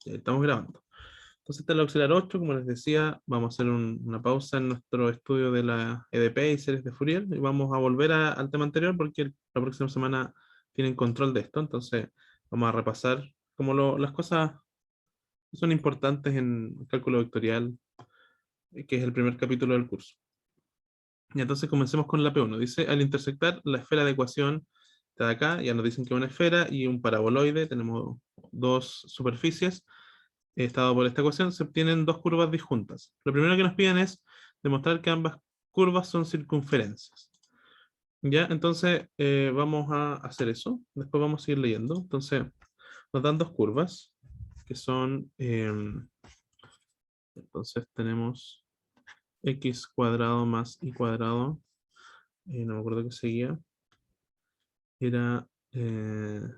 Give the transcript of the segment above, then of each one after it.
Ya estamos grabando. Entonces, este es el auxiliar 8. Como les decía, vamos a hacer una pausa en nuestro estudio de la EDP y series de Fourier y vamos a volver al tema anterior porque la próxima semana tienen control de esto. Entonces, vamos a repasar como las cosas que son importantes en cálculo vectorial, que es el primer capítulo del curso. Y entonces comencemos con la P1. Dice, al intersectar la esfera de ecuación de acá, ya nos dicen que es una esfera y un paraboloide, tenemos dos superficies. Dado por esta ecuación, se obtienen dos curvas disjuntas. Lo primero que nos piden es demostrar que ambas curvas son circunferencias. ¿Ya? Entonces, vamos a hacer eso. Después vamos a seguir leyendo. Entonces, nos dan dos curvas, que son, entonces tenemos x cuadrado más y cuadrado. No me acuerdo qué seguía. Era esto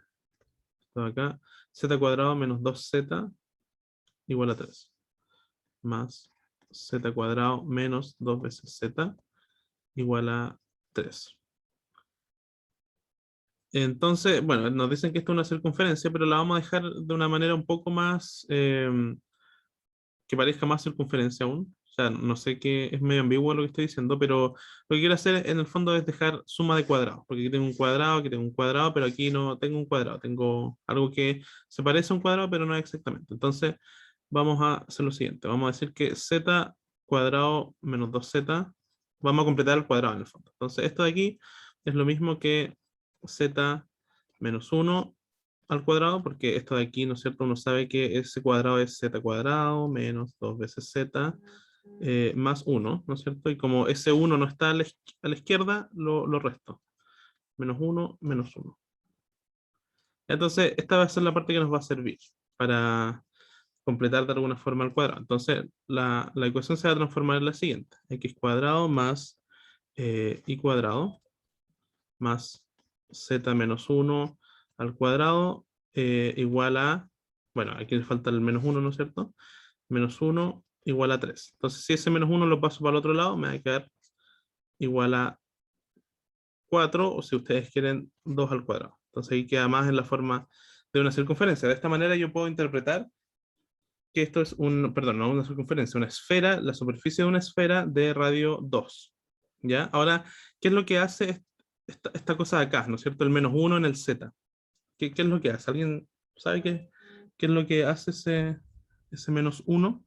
de acá. Z cuadrado menos 2z igual a 3. Más z cuadrado menos 2 veces z igual a 3. Entonces, bueno, nos dicen que esto es una circunferencia, pero la vamos a dejar de una manera un poco más, que parezca más circunferencia aún. O sea, no sé qué, es medio ambiguo lo que estoy diciendo, pero lo que quiero hacer en el fondo es dejar suma de cuadrados, porque aquí tengo un cuadrado, aquí tengo un cuadrado, pero aquí no tengo un cuadrado, tengo algo que se parece a un cuadrado, pero no es exactamente. Entonces, vamos a hacer lo siguiente, vamos a decir que z cuadrado menos 2z, vamos a completar el cuadrado en el fondo. Entonces, esto de aquí es lo mismo que z menos 1 al cuadrado, porque esto de aquí, ¿no es cierto? Uno sabe que ese cuadrado es z cuadrado menos 2 veces z más 1, ¿no es cierto? Y como ese 1 no está a la izquierda, lo resto. Menos 1, menos 1. Entonces, esta va a ser la parte que nos va a servir para completar de alguna forma el cuadrado. Entonces, la ecuación se va a transformar en la siguiente. X cuadrado más y cuadrado más z menos 1 al cuadrado igual a, bueno, aquí le falta el menos 1, ¿no es cierto? Menos 1 igual a 3. Entonces, si ese menos 1 lo paso para el otro lado, me va a quedar igual a 4, o si ustedes quieren, 2 al cuadrado. Entonces, ahí queda más en la forma de una circunferencia. De esta manera yo puedo interpretar que esto es perdón, no una circunferencia, una esfera, la superficie de una esfera de radio 2. ¿Ya? Ahora, ¿qué es lo que hace esta cosa de acá, ¿no es cierto? El menos 1 en el z. ¿Qué es lo que hace? ¿Alguien sabe qué es lo que hace ese menos 1?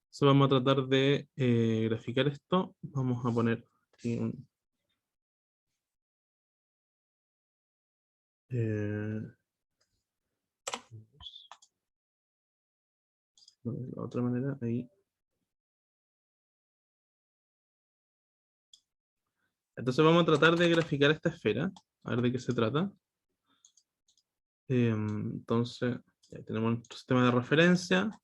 So, vamos a tratar de graficar esto. Vamos a poner aquí de la otra manera, ahí. Entonces vamos a tratar de graficar esta esfera, a ver de qué se trata. Entonces, ya tenemos nuestro sistema de referencia.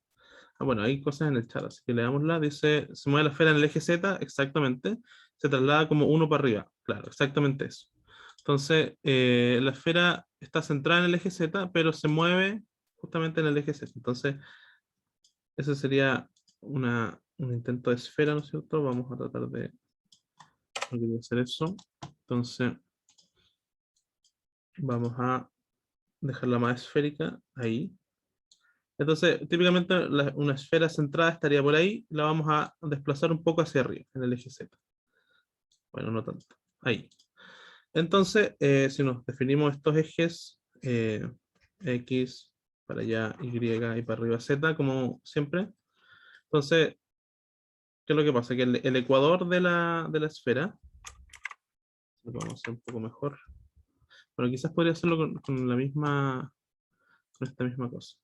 Ah, bueno, hay cosas en el chat, así que leámosla. Dice, se mueve la esfera en el eje Z, exactamente. Se traslada como uno para arriba. Claro, exactamente eso. Entonces, la esfera está centrada en el eje Z, pero se mueve justamente en el eje Z. Entonces, ese sería un intento de esfera, ¿no es cierto? Vamos a tratar de hacer eso. Entonces, vamos a dejarla más esférica ahí. Entonces, típicamente una esfera centrada estaría por ahí, la vamos a desplazar un poco hacia arriba, en el eje Z. Bueno, no tanto. Ahí. Entonces, si nos definimos estos ejes, X para allá, Y y para arriba Z, como siempre. Entonces, ¿qué es lo que pasa? Que el ecuador de la esfera, lo vamos a hacer un poco mejor. Bueno, quizás podría hacerlo con con esta misma cosa.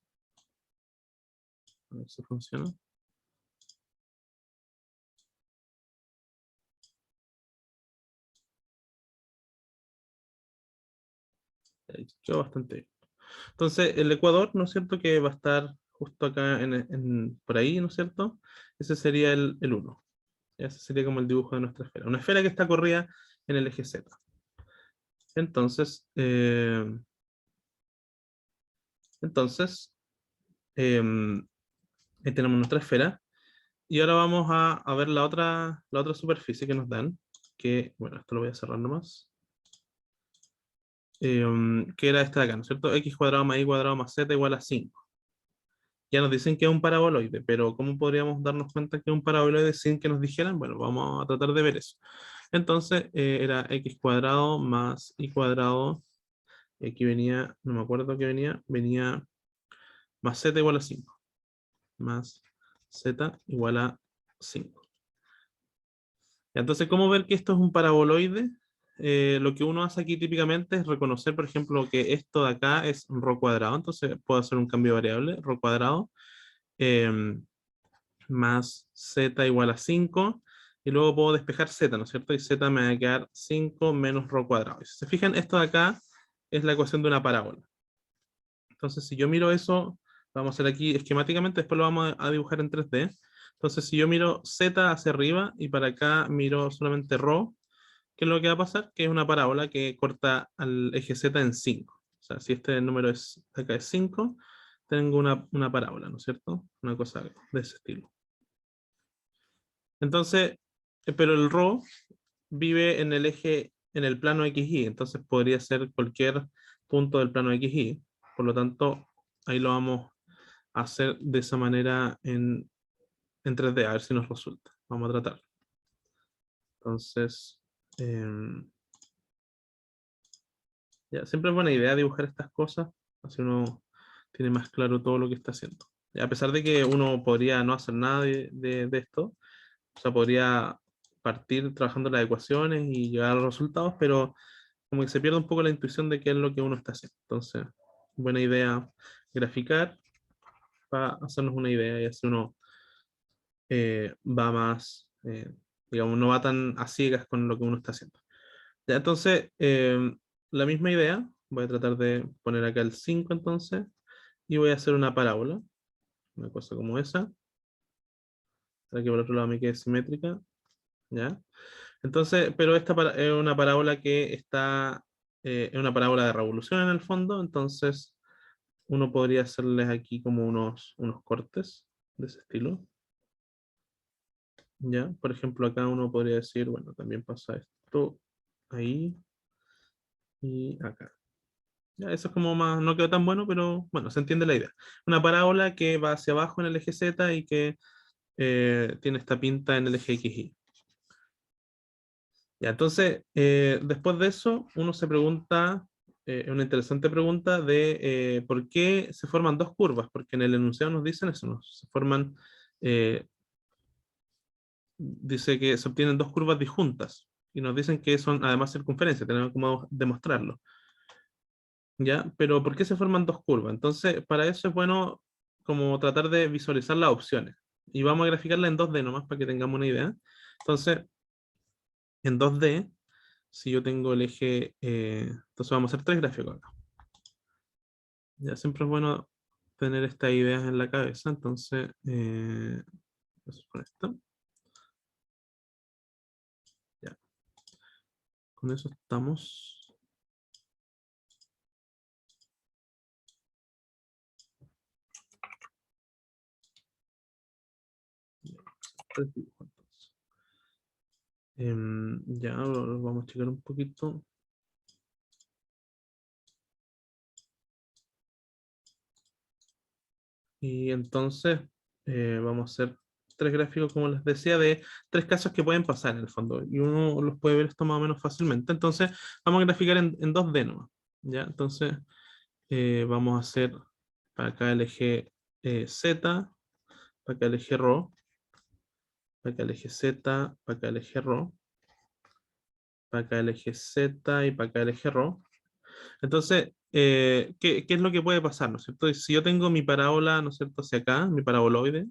A ver si funciona. Ahí quedó bastante bien. Entonces, el ecuador, ¿no es cierto? Que va a estar justo acá por ahí, ¿no es cierto? Ese sería el 1. Ese sería como el dibujo de nuestra esfera. Una esfera que está corrida en el eje Z. Entonces, ahí tenemos nuestra esfera. Y ahora vamos a ver la otra superficie que nos dan. Que, bueno, esto lo voy a cerrar nomás. que era esta de acá, ¿no es cierto? X cuadrado más Y cuadrado más Z igual a 5. Ya nos dicen que es un paraboloide, pero ¿cómo podríamos darnos cuenta que es un paraboloide sin que nos dijeran? Bueno, vamos a tratar de ver eso. Entonces, era X cuadrado más Y cuadrado. Y aquí venía, no me acuerdo qué venía más Z igual a 5. Más Z igual a 5. Entonces, ¿cómo ver que esto es un paraboloide? Lo que uno hace aquí típicamente es reconocer, por ejemplo, que esto de acá es ρ cuadrado. Entonces, puedo hacer un cambio de variable, ρ cuadrado, em, más z igual a 5. Y luego puedo despejar z, ¿no es cierto? Y z me va a quedar 5 menos ρ cuadrado. Y si se fijan, esto de acá es la ecuación de una parábola. Entonces, si yo miro eso, vamos a hacer aquí esquemáticamente, después lo vamos a dibujar en 3D. Entonces, si yo miro z hacia arriba y para acá miro solamente ρ, ¿qué es lo que va a pasar? Que es una parábola que corta al eje z en 5. O sea, si este número es, acá es 5, tengo una parábola, ¿no es cierto? Una cosa de ese estilo. Entonces, pero el ρ vive en el eje, en el plano XY, entonces podría ser cualquier punto del plano XY. Por lo tanto, ahí lo vamos a hacer de esa manera en 3D, a ver si nos resulta. Vamos a tratar. Entonces, ya, siempre es buena idea dibujar estas cosas, así uno tiene más claro todo lo que está haciendo. Y a pesar de que uno podría no hacer nada de esto, o sea, podría partir trabajando las ecuaciones y llegar a los resultados, pero como que se pierde un poco la intuición de qué es lo que uno está haciendo. Entonces, buena idea graficar para hacernos una idea y así uno va más, digamos, no va tan a ciegas con lo que uno está haciendo. Ya, entonces, la misma idea, voy a tratar de poner acá el 5 entonces, y voy a hacer una parábola, una cosa como esa, para que por otro lado me quede simétrica, ¿ya? Entonces, pero es una parábola que está, es una parábola de revolución en el fondo, entonces uno podría hacerles aquí como unos cortes de ese estilo, ¿ya? Por ejemplo, acá uno podría decir, bueno, también pasa esto ahí y acá. Ya, eso es como más, no quedó tan bueno, pero bueno, se entiende la idea. Una parábola que va hacia abajo en el eje Z y que tiene esta pinta en el eje XY. Ya, entonces, después de eso, uno se pregunta, una interesante pregunta de por qué se forman dos curvas, porque en el enunciado nos dicen eso, ¿no? Se forman, eh, dice que se obtienen dos curvas disjuntas, y nos dicen que son además circunferencias, tenemos como demostrarlo. ¿Ya? Pero ¿por qué se forman dos curvas? Entonces, para eso es bueno como tratar de visualizar las opciones. Y vamos a graficarla en 2D nomás para que tengamos una idea. Entonces, en 2D, si yo tengo el eje, entonces vamos a hacer tres gráficos acá. Ya siempre es bueno tener estas ideas en la cabeza. Entonces, eso con esto. Ya, con eso estamos. Tres dibujos, entonces. Ya, lo vamos a checar un poquito. Y entonces vamos a hacer tres gráficos, como les decía, de tres casos que pueden pasar en el fondo. Y uno los puede ver esto más o menos fácilmente. Entonces vamos a graficar en 2D nomás. ¿Ya? Entonces vamos a hacer para acá el eje Z, para acá el eje ρ, para acá el eje Z, para acá el eje ρ, para acá el eje Z y para acá el eje ρ. Entonces, ¿qué es lo que puede pasar? ¿No es cierto? Si yo tengo mi parábola, ¿no es cierto?, hacia acá, mi paraboloide,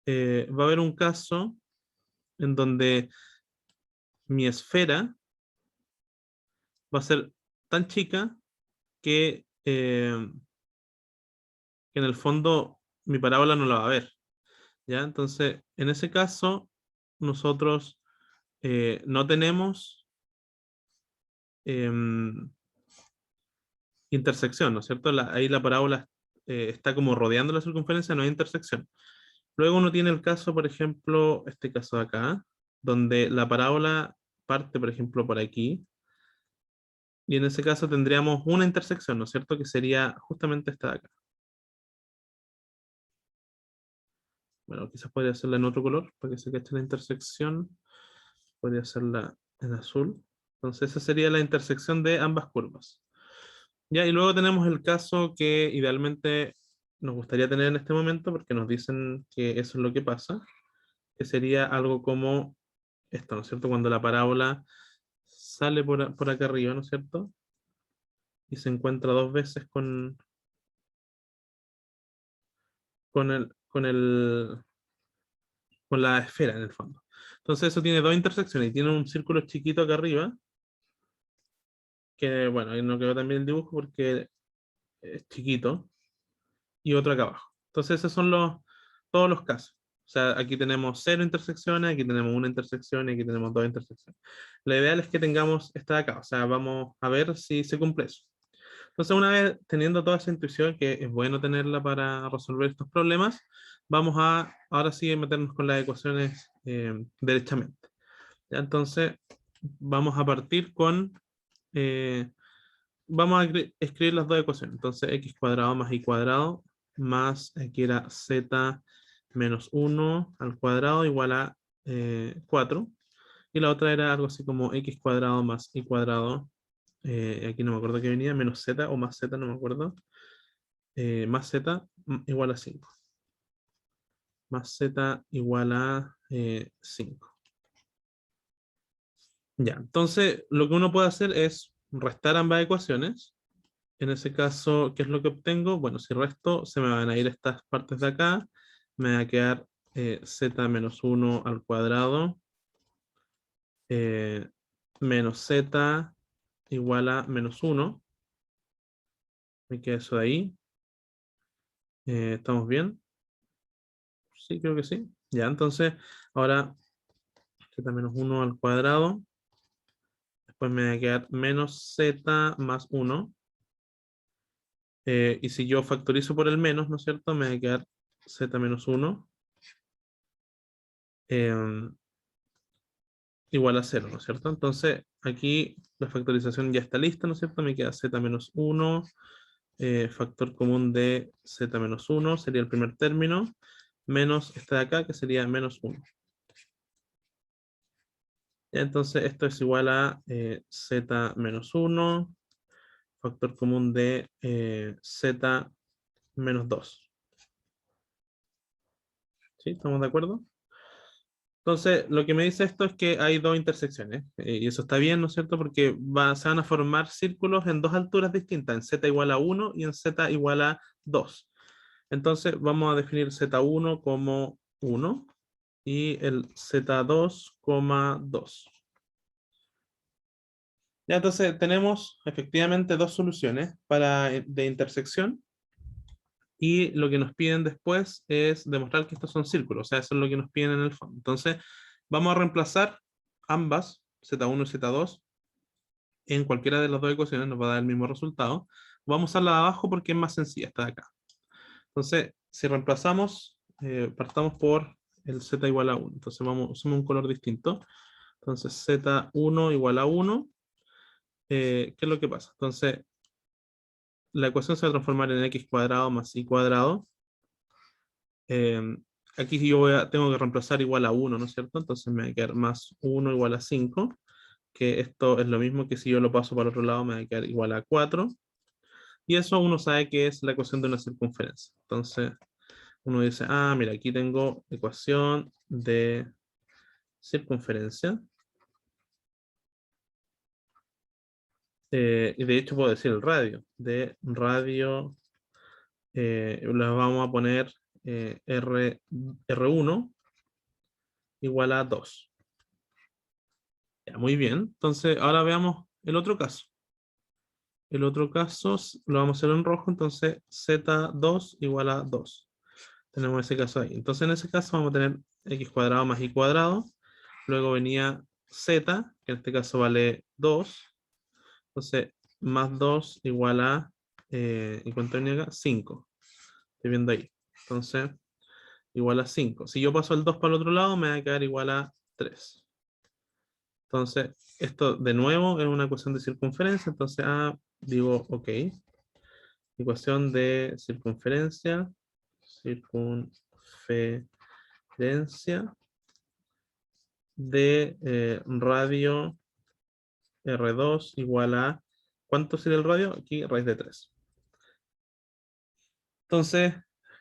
va a haber un caso en donde mi esfera va a ser tan chica que en el fondo mi parábola no la va a ver, ¿ya? Entonces, en ese caso, nosotros no tenemos em, intersección, ¿no es cierto? Ahí la parábola está como rodeando la circunferencia, no hay intersección. Luego uno tiene el caso, por ejemplo, este caso de acá, donde la parábola parte, por ejemplo, por aquí, Y en ese caso tendríamos una intersección, ¿no es cierto? Que sería justamente esta de acá. Bueno, quizás podría hacerla en otro color para que se cache la intersección. Podría hacerla en azul. Entonces esa sería la intersección de ambas curvas. Ya, y luego tenemos el caso que idealmente nos gustaría tener en este momento, porque nos dicen que eso es lo que pasa, que sería algo como esto, ¿no es cierto? Cuando la parábola sale por acá arriba, ¿no es cierto? Y se encuentra dos veces con la esfera en el fondo. Entonces eso tiene dos intersecciones y tiene un círculo chiquito acá arriba, que bueno, ahí no quedó también el dibujo porque es chiquito, y otro acá abajo. Entonces esos son todos los casos. O sea, aquí tenemos cero intersecciones, aquí tenemos una intersección y aquí tenemos dos intersecciones. Lo ideal es que tengamos esta de acá, o sea, vamos a ver si se cumple eso. Entonces, una vez teniendo toda esa intuición, que es bueno tenerla para resolver estos problemas, vamos a ahora sí meternos con las ecuaciones derechamente. ¿Ya? Entonces, vamos a partir eh, vamos a escribir las dos ecuaciones. Entonces, x cuadrado más y cuadrado más, aquí era z menos 1 al cuadrado igual a 4. Y la otra era algo así como x cuadrado más y cuadrado. Aquí no me acuerdo qué venía, menos z o más z, no me acuerdo. Más z igual a 5. Más z igual a 5. Ya, entonces lo que uno puede hacer es restar ambas ecuaciones. En ese caso, ¿qué es lo que obtengo? Bueno, si resto, se me van a ir estas partes de acá. Me va a quedar z menos 1 al cuadrado eh, menos z igual a menos 1. Me queda eso de ahí. ¿Estamos bien? Sí, creo que sí. Ya, entonces, ahora z menos 1 al cuadrado. Después me va a quedar menos z más 1. Y si yo factorizo por el menos, ¿no es cierto? Me va a quedar z menos 1 igual a 0, ¿no es cierto? Entonces, aquí la factorización ya está lista, ¿no es cierto? Me queda z menos 1, factor común de z menos 1, sería el primer término, menos este de acá, que sería menos 1. Entonces, esto es igual a z menos 1, factor común de z menos 2. ¿Sí? ¿Estamos de acuerdo? Entonces, lo que me dice esto es que hay dos intersecciones, y eso está bien, ¿no es cierto? Porque se van a formar círculos en dos alturas distintas, en z igual a 1 y en z igual a 2. Entonces, vamos a definir z1 como 1 y el z2 como 2. Ya, entonces tenemos efectivamente dos soluciones de intersección. Y lo que nos piden después es demostrar que estos son círculos, o sea, eso es lo que nos piden en el fondo. Entonces, vamos a reemplazar ambas, z1 y z2, en cualquiera de las dos ecuaciones, nos va a dar el mismo resultado. Vamos a usar la de abajo porque es más sencilla, esta de acá. Entonces, si reemplazamos, partamos por el z igual a 1. Entonces, usamos un color distinto. Entonces, z1 igual a 1. ¿Qué es lo que pasa? Entonces, la ecuación se va a transformar en x cuadrado más y cuadrado. Eh, Aquí yo tengo que reemplazar igual a 1, ¿no es cierto? Entonces me va a quedar más 1 igual a 5, que esto es lo mismo que si yo lo paso para el otro lado me va a quedar igual a 4. Y eso uno sabe que es la ecuación de una circunferencia. Entonces uno dice, ah, mira, aquí tengo ecuación de circunferencia. Y de hecho puedo decir el radio. De radio, le vamos a poner R1 igual a 2. Ya, muy bien. Entonces, ahora veamos el otro caso. El otro caso lo vamos a hacer en rojo, entonces z2 igual a 2. Tenemos ese caso ahí. Entonces, en ese caso vamos a tener x cuadrado más y cuadrado. Luego venía z, que en este caso vale 2. Entonces, más 2 igual a, ¿y cuánto venía acá? 5. Estoy viendo ahí. Entonces, igual a 5. Si yo paso el 2 para el otro lado, me va a quedar igual a 3. Entonces, esto de nuevo es una ecuación de circunferencia, entonces digo, ok, ecuación de circunferencia, de radio R2 igual a, ¿cuánto sería el radio? Aquí, raíz de 3. Entonces,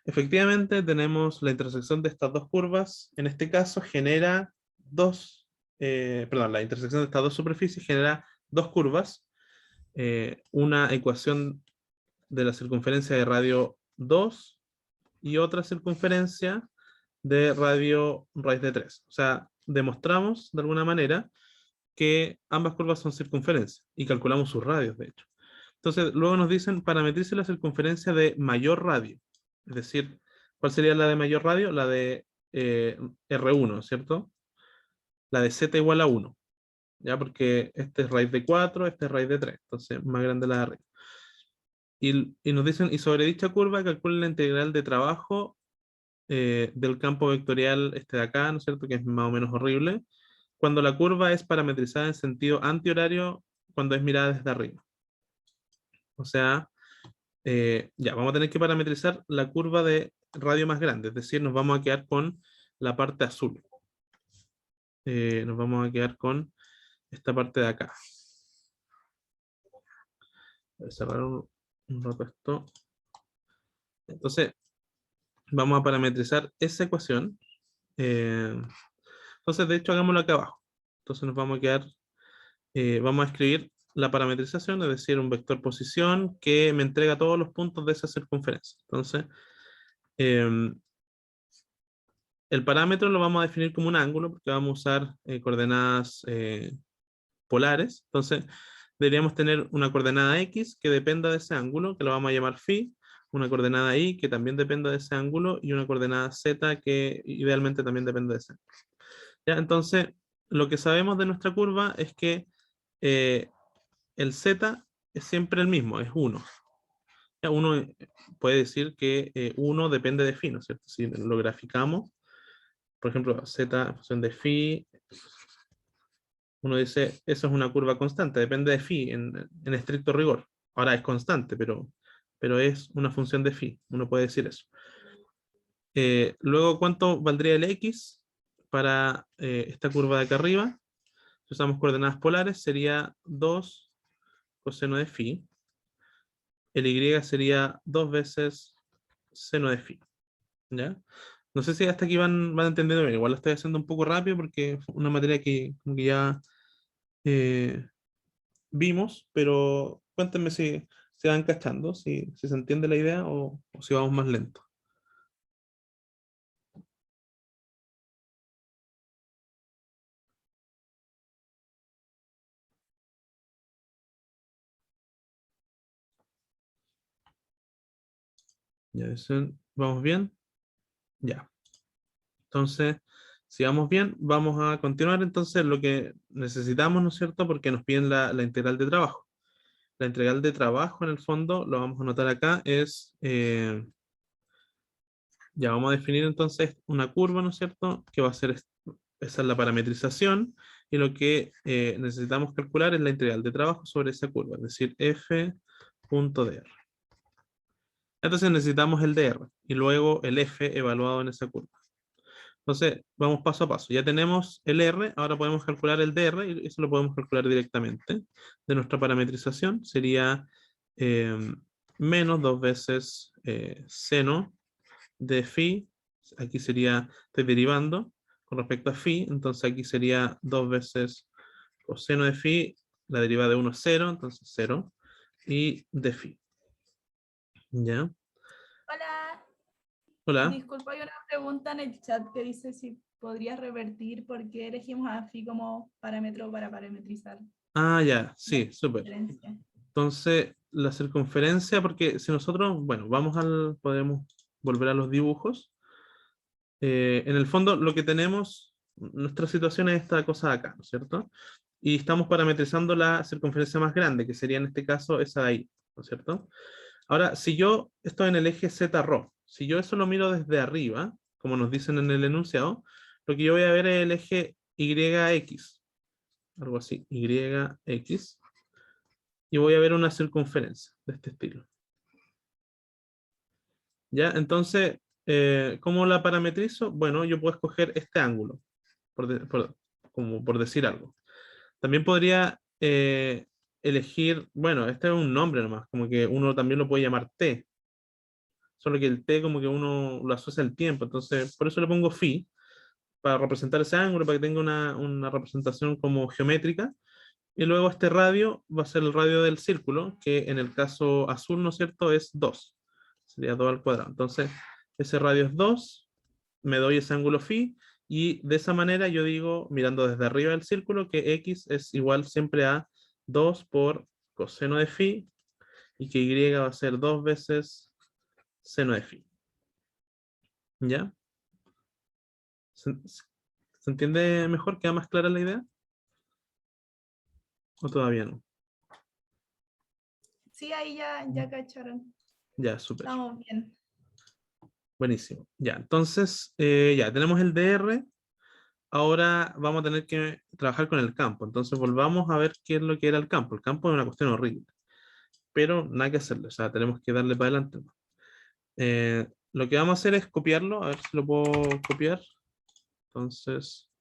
efectivamente tenemos la intersección de estas dos curvas. En este caso genera la intersección de estas dos superficies genera dos curvas. Una ecuación de la circunferencia de radio 2 y otra circunferencia de radio raíz de 3. O sea, demostramos de alguna manera que ambas curvas son circunferencias y calculamos sus radios, de hecho. Entonces, luego nos dicen parametrice la circunferencia de mayor radio. Es decir, ¿cuál sería la de mayor radio? La de R1, ¿cierto? La de Z igual a 1. ¿Ya? Porque este es raíz de 4, este es raíz de 3. Entonces, más grande la de arriba. Y nos dicen, y sobre dicha curva calculen la integral de trabajo del campo vectorial este de acá, ¿no es cierto? Que es más o menos horrible. Cuando la curva es parametrizada en sentido antihorario, cuando es mirada desde arriba. O sea, ya, vamos a tener que parametrizar la curva de radio más grande, es decir, nos vamos a quedar con la parte azul. Nos vamos a quedar con esta parte de acá. Voy a cerrar un rato esto. Entonces, vamos a parametrizar esa ecuación. Entonces, de hecho, hagámoslo acá abajo. Entonces nos vamos a quedar, vamos a escribir la parametrización, es decir, un vector posición que me entrega todos los puntos de esa circunferencia. Entonces, el parámetro lo vamos a definir como un ángulo, porque vamos a usar coordenadas polares. Entonces, deberíamos tener una coordenada X que dependa de ese ángulo, que lo vamos a llamar phi, una coordenada Y que también dependa de ese ángulo, y una coordenada Z que idealmente también depende de ese ángulo. ¿Ya? Entonces, lo que sabemos de nuestra curva es que el Z es siempre el mismo, es 1. Ya, uno puede decir que 1 depende de phi, ¿no es cierto? Si lo graficamos, por ejemplo, Z en función de phi, uno dice, eso es una curva constante, depende de phi en estricto rigor. Ahora es constante, pero es una función de phi, uno puede decir eso. Luego, ¿cuánto valdría el X para esta curva de acá arriba? Si usamos coordenadas polares, sería 2 coseno de phi. El Y sería 2 veces seno de phi. ¿Ya? No sé si hasta aquí van entendiendo bien. Igual lo estoy haciendo un poco rápido porque es una materia que, como que ya eh, vimos, pero cuéntenme si se van cachando, si se entiende la idea o si vamos más lento. Ya dicen, ¿vamos bien? Ya. Entonces, si vamos bien, vamos a continuar entonces lo que necesitamos, ¿no es cierto? Porque nos piden la integral de trabajo. La integral de trabajo, en el fondo, lo vamos a anotar acá, ya vamos a definir entonces una curva, ¿no es cierto? Que va a ser, esa es la parametrización, y lo que necesitamos calcular es la integral de trabajo sobre esa curva, es decir, f.dr. Entonces necesitamos el dr, y luego el f evaluado en esa curva. Entonces, vamos paso a paso. Ya tenemos el R, ahora podemos calcular el DR, y eso lo podemos calcular directamente de nuestra parametrización. Sería eh, menos 2 veces seno de phi. Aquí sería, estoy derivando con respecto a phi, entonces aquí sería 2 veces coseno de phi, la derivada de 1 es 0, entonces 0, y de phi. ¿Ya? Hola, Hola. disculpa, hay una pregunta en el chat que dice si podrías revertir por qué elegimos a phi como parámetro para parametrizar Ya, la sí, súper. diferencia. Entonces, la circunferencia, porque si nosotros, bueno, podemos volver a los dibujos. En el fondo, lo que tenemos, nuestra situación es esta cosa de acá, ¿no es cierto? Y estamos parametrizando la circunferencia más grande, que sería en este caso esa de ahí, ¿no es cierto? Ahora, si yo estoy en el eje Z-ρ, si yo eso lo miro desde arriba, como nos dicen en el enunciado, lo que yo voy a ver es el eje YX. algo así, YX, y voy a ver una circunferencia de este estilo. ¿Ya? Entonces, ¿cómo la parametrizo? Bueno, yo puedo escoger este ángulo, como por decir algo. También podría elegir, bueno, este es un nombre nomás, como que uno también lo puede llamar T, solo que el T como que uno lo asocia al tiempo, entonces por eso le pongo phi, para representar ese ángulo, para que tenga una representación como geométrica. Y luego este radio va a ser el radio del círculo, que en el caso azul, ¿no es cierto?, es 2. Sería 2 al cuadrado. Entonces, ese radio es 2, me doy ese ángulo phi, y de esa manera yo digo, mirando desde arriba del círculo, que x es igual siempre a 2 por coseno de phi, y que y va a ser 2 veces seno de phi. ¿Ya? ¿Se entiende mejor? ¿Queda más clara la idea? ¿O todavía no? Sí, ahí ya cacharon. Ya, súper. Estamos bien. Buenísimo. Ya, entonces, ya tenemos el DR. Ahora vamos a tener que trabajar con el campo. Entonces, volvamos a ver qué es lo que era el campo. El campo es una cuestión horrible, pero nada que hacerle. O sea, tenemos que darle para adelante. Lo que vamos a hacer es copiarlo. A ver si lo puedo copiar. Entonces,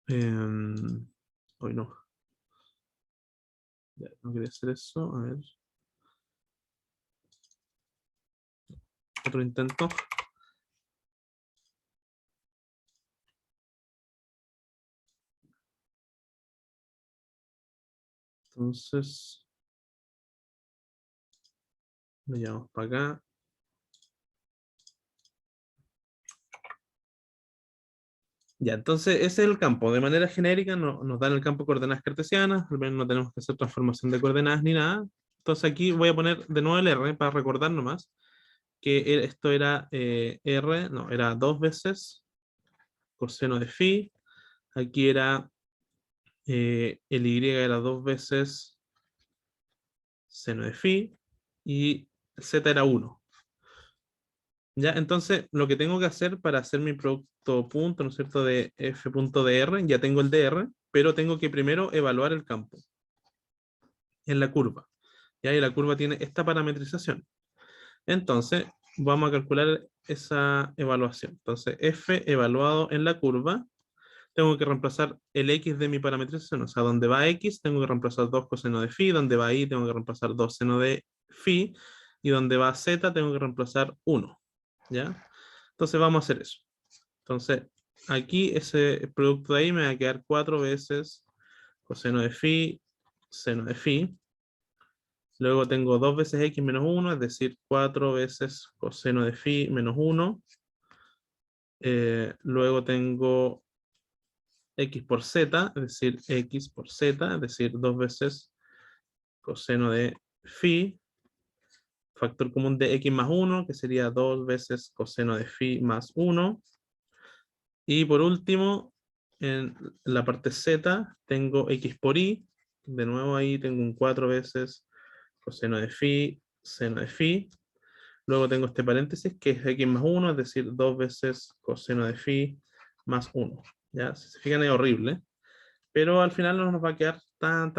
hoy no. Ya, no quería hacer eso. A ver. Otro intento. Entonces, lo llevamos para acá. Ya, entonces ese es el campo. De manera genérica nos dan el campo de coordenadas cartesianas, al menos no tenemos que hacer transformación de coordenadas ni nada. Entonces aquí voy a poner de nuevo el R para recordar nomás que esto era R, no, era 2 veces coseno de phi. Aquí era el Y era 2 veces seno de phi y Z era 1. Ya, entonces lo que tengo que hacer para hacer mi producto punto, ¿no es cierto?, de f punto dr, ya tengo el dr, pero tengo que primero evaluar el campo en la curva. Ya, y la curva tiene esta parametrización. Entonces, vamos a calcular esa evaluación. Entonces, f evaluado en la curva, tengo que reemplazar el x de mi parametrización, o sea, donde va x, tengo que reemplazar 2 coseno de phi, donde va y, tengo que reemplazar 2 seno de phi, y donde va z, tengo que reemplazar 1. ¿Ya? Entonces vamos a hacer eso. Entonces, aquí ese producto de ahí me va a quedar 4 veces coseno de phi, seno de phi. Luego tengo 2 veces x menos 1, es decir, 4 veces coseno de phi menos 1. Luego tengo x por z, es decir, x por z, es decir, 2 veces coseno de phi. Factor común de x más 1, que sería 2 veces coseno de phi más 1. Y por último, en la parte z, tengo x por y. De nuevo ahí tengo un 4 veces coseno de phi, seno de phi. Luego tengo este paréntesis que es x más 1, es decir, 2 veces coseno de phi más 1. ¿Ya? Si se fijan es horrible, pero al final no nos va a quedar tan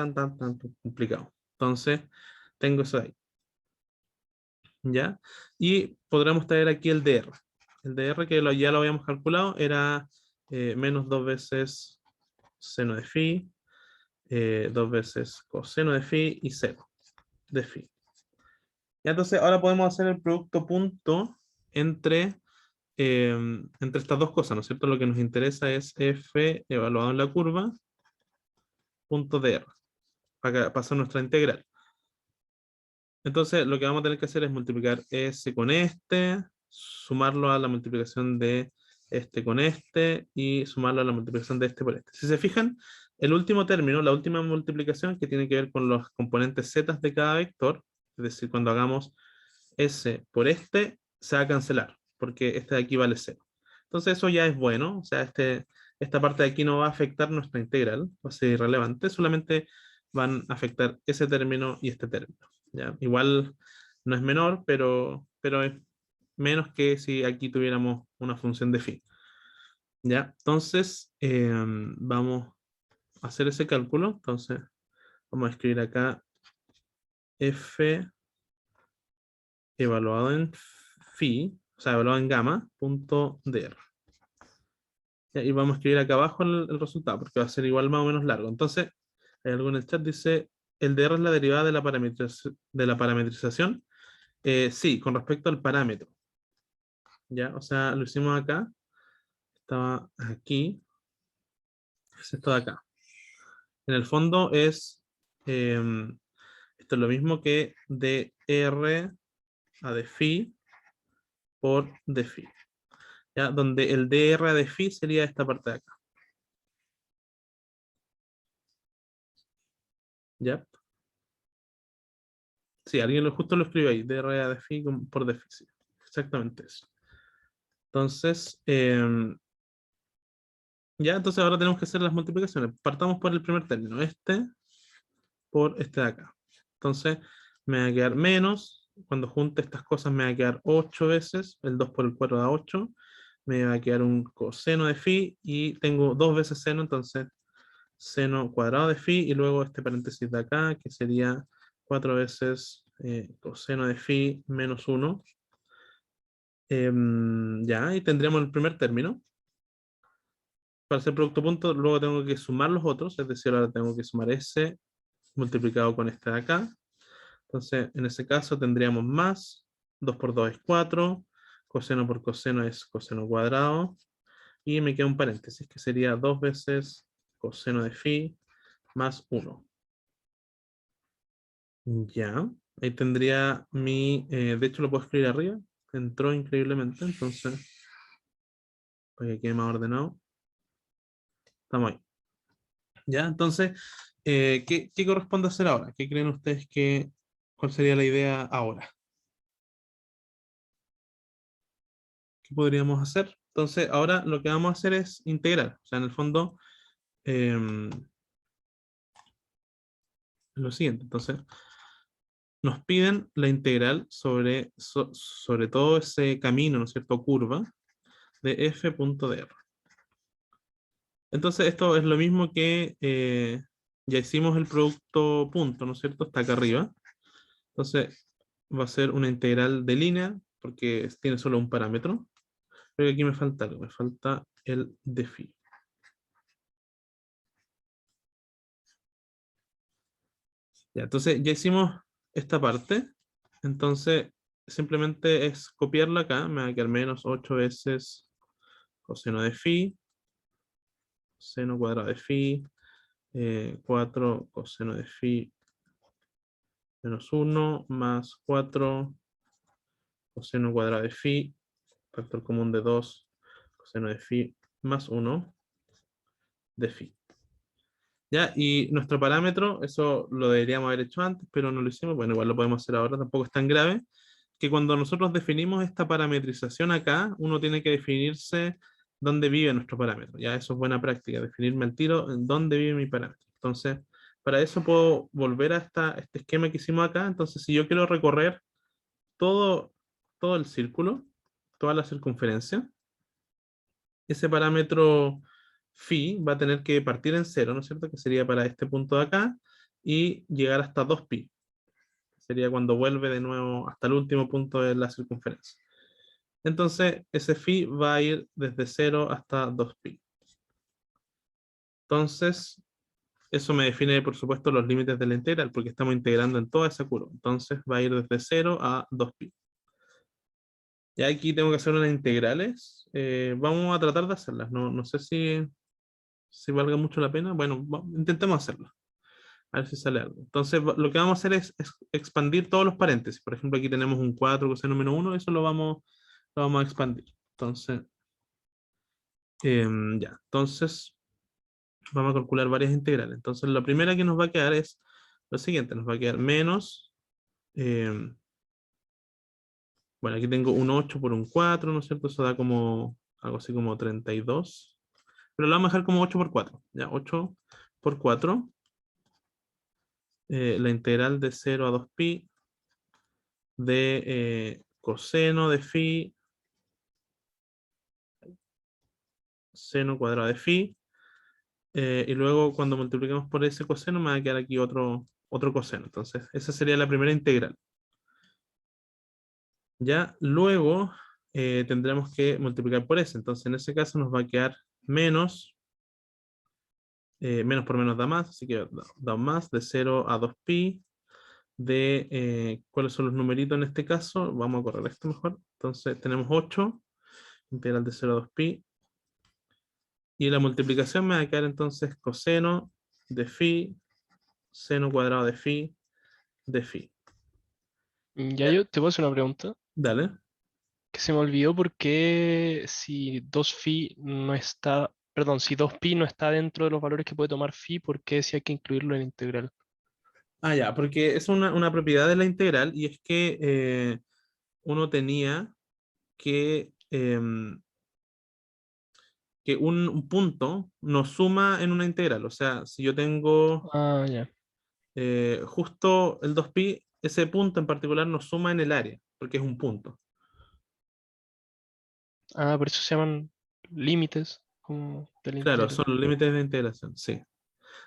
complicado. Entonces, tengo eso ahí. ¿Ya? Y podremos traer aquí el dr. El dr que ya lo habíamos calculado era menos 2 veces seno de phi, 2 veces coseno de phi y 0 de phi. Y entonces ahora podemos hacer el producto punto entre, entre estas dos cosas, ¿no es cierto? Lo que nos interesa es f evaluado en la curva, punto dr, para pasar nuestra integral. Entonces lo que vamos a tener que hacer es multiplicar s con este, sumarlo a la multiplicación de este con este y sumarlo a la multiplicación de este por este. Si se fijan, el último término, la última multiplicación que tiene que ver con los componentes z de cada vector, es decir, cuando hagamos s por este, se va a cancelar, porque este de aquí vale 0. Entonces eso ya es bueno, o sea, esta parte de aquí no va a afectar nuestra integral, va a ser irrelevante, solamente van a afectar ese término y este término. ¿Ya? Igual no es menor, pero es menos que si aquí tuviéramos una función de phi. ¿Ya? Entonces, vamos hacer ese cálculo, entonces vamos a escribir acá f evaluado en phi, o sea, evaluado en gamma, punto dr. Y vamos a escribir acá abajo el resultado, porque va a ser igual más o menos largo. Entonces, hay algo en el chat dice, ¿el dr es la derivada de la parametrización? Sí, con respecto al parámetro. ¿Ya? O sea, lo hicimos acá, estaba aquí, es esto de acá. En el fondo es, esto es lo mismo que dr a de phi por de phi. ¿Ya? Donde el dr a de phi sería esta parte de acá. ¿Ya? Sí, alguien justo lo escribió ahí, dr a de phi por de phi. Sí, exactamente eso. Entonces, ya, entonces ahora tenemos que hacer las multiplicaciones. Partamos por el primer término, este por este de acá. Entonces, me va a quedar menos, cuando junte estas cosas me va a quedar 8 veces, el 2 por el 4 da 8, me va a quedar un coseno de phi y tengo 2 veces seno, entonces seno cuadrado de phi y luego este paréntesis de acá que sería 4 veces coseno de phi menos 1. Ya, y tendríamos el primer término. Para hacer producto punto, luego tengo que sumar los otros, es decir, ahora tengo que sumar ese multiplicado con este de acá. Entonces, en ese caso tendríamos más, 2 por 2 es 4, coseno por coseno es coseno cuadrado, y me queda un paréntesis que sería 2 veces coseno de phi más 1. Ya, ahí tendría de hecho lo puedo escribir arriba, entró increíblemente, entonces, para que quede más ordenado, estamos ahí. Ya, entonces, ¿qué corresponde hacer ahora? ¿Qué creen ustedes cuál sería la idea ahora? ¿Qué podríamos hacer? Entonces, ahora lo que vamos a hacer es integrar. O sea, en el fondo, em, lo siguiente. Entonces, nos piden la integral sobre todo ese camino, ¿no es cierto? Curva de f.dr. Entonces, esto es lo mismo que ya hicimos el producto punto, ¿no es cierto? Está acá arriba. Entonces, va a ser una integral de línea, porque tiene solo un parámetro. Pero aquí me falta algo, me falta el de phi. Ya, entonces ya hicimos esta parte. Entonces simplemente es copiarla acá. Me va a quedar menos 8 veces coseno de phi, seno cuadrado de phi, 4 coseno de phi menos 1 más 4 coseno cuadrado de phi, factor común de 2 coseno de phi más 1 de phi. Ya, y nuestro parámetro, eso lo deberíamos haber hecho antes, pero no lo hicimos. Bueno, igual lo podemos hacer ahora, tampoco es tan grave. Que cuando nosotros definimos esta parametrización acá, uno tiene que definirse dónde vive nuestro parámetro. Ya, eso es buena práctica, definirme al tiro en dónde vive mi parámetro. Entonces, para eso puedo volver a este esquema que hicimos acá. Entonces, si yo quiero recorrer todo, todo el círculo, toda la circunferencia, ese parámetro phi va a tener que partir en cero, ¿no es cierto? Que sería para este punto de acá, y llegar hasta 2pi. Sería cuando vuelve de nuevo hasta el último punto de la circunferencia. Entonces, ese phi va a ir desde 0 hasta 2pi. Entonces, eso me define, por supuesto, los límites de la integral, porque estamos integrando en toda esa curva. Entonces, va a ir desde 0 a 2pi. Y aquí tengo que hacer unas integrales. Vamos a tratar de hacerlas. No sé si valga mucho la pena. Bueno, intentemos hacerlo. A ver si sale algo. Entonces, lo que vamos a hacer es expandir todos los paréntesis. Por ejemplo, aquí tenemos un 4 coseno menos 1. Eso lo vamos a expandir. Entonces, ya. Entonces, vamos a calcular varias integrales. Entonces, la primera que nos va a quedar es lo siguiente. Nos va a quedar menos. em, bueno, aquí tengo un 8 por un 4, ¿no es cierto? Eso da como algo así como 32. Pero lo vamos a dejar como 8 por 4. Ya, 8 por 4. La integral de 0 a 2pi de coseno de phi, seno cuadrado de phi, y luego cuando multipliquemos por ese coseno me va a quedar aquí otro coseno. Entonces, esa sería la primera integral. Ya luego tendremos que multiplicar por ese. Entonces, en ese caso nos va a quedar menos, menos por menos da más, así que da un más de 0 a 2pi de, ¿cuáles son los numeritos en este caso? Vamos a correr esto mejor. Entonces, tenemos 8, integral de 0 a 2pi. Y la multiplicación me va a quedar entonces coseno de phi, seno cuadrado de phi. Ya yo te puedo hacer una pregunta Dale. que se me olvidó porque si 2phi no está, perdón, si 2pi no está dentro de los valores que puede tomar phi, ¿por qué si hay que incluirlo en integral? Ah, ya, porque es una propiedad de la integral y es que uno tenía que un punto nos suma en una integral. O sea, si yo tengo Ah, ya. justo el 2pi, ese punto en particular nos suma en el área, porque es un punto. Ah, por eso se llaman límites como de la Claro, integral. son los límites de integración, sí.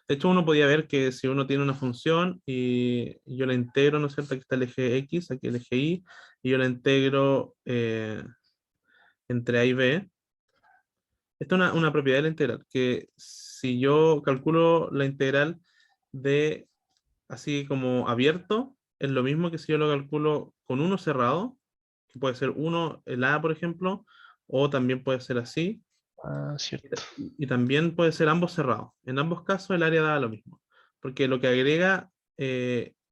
De hecho, uno podía ver que si uno tiene una función y yo la integro, ¿no es cierto? Aquí está el eje X, aquí el eje Y, y yo la integro entre A y B. Esta es una propiedad de la integral, que si yo calculo la integral de así como abierto, es lo mismo que si yo lo calculo con uno cerrado, que puede ser uno, el A, por ejemplo, o también puede ser así, Ah, cierto. y también puede ser ambos cerrados. En ambos casos el área da lo mismo, porque lo que agrega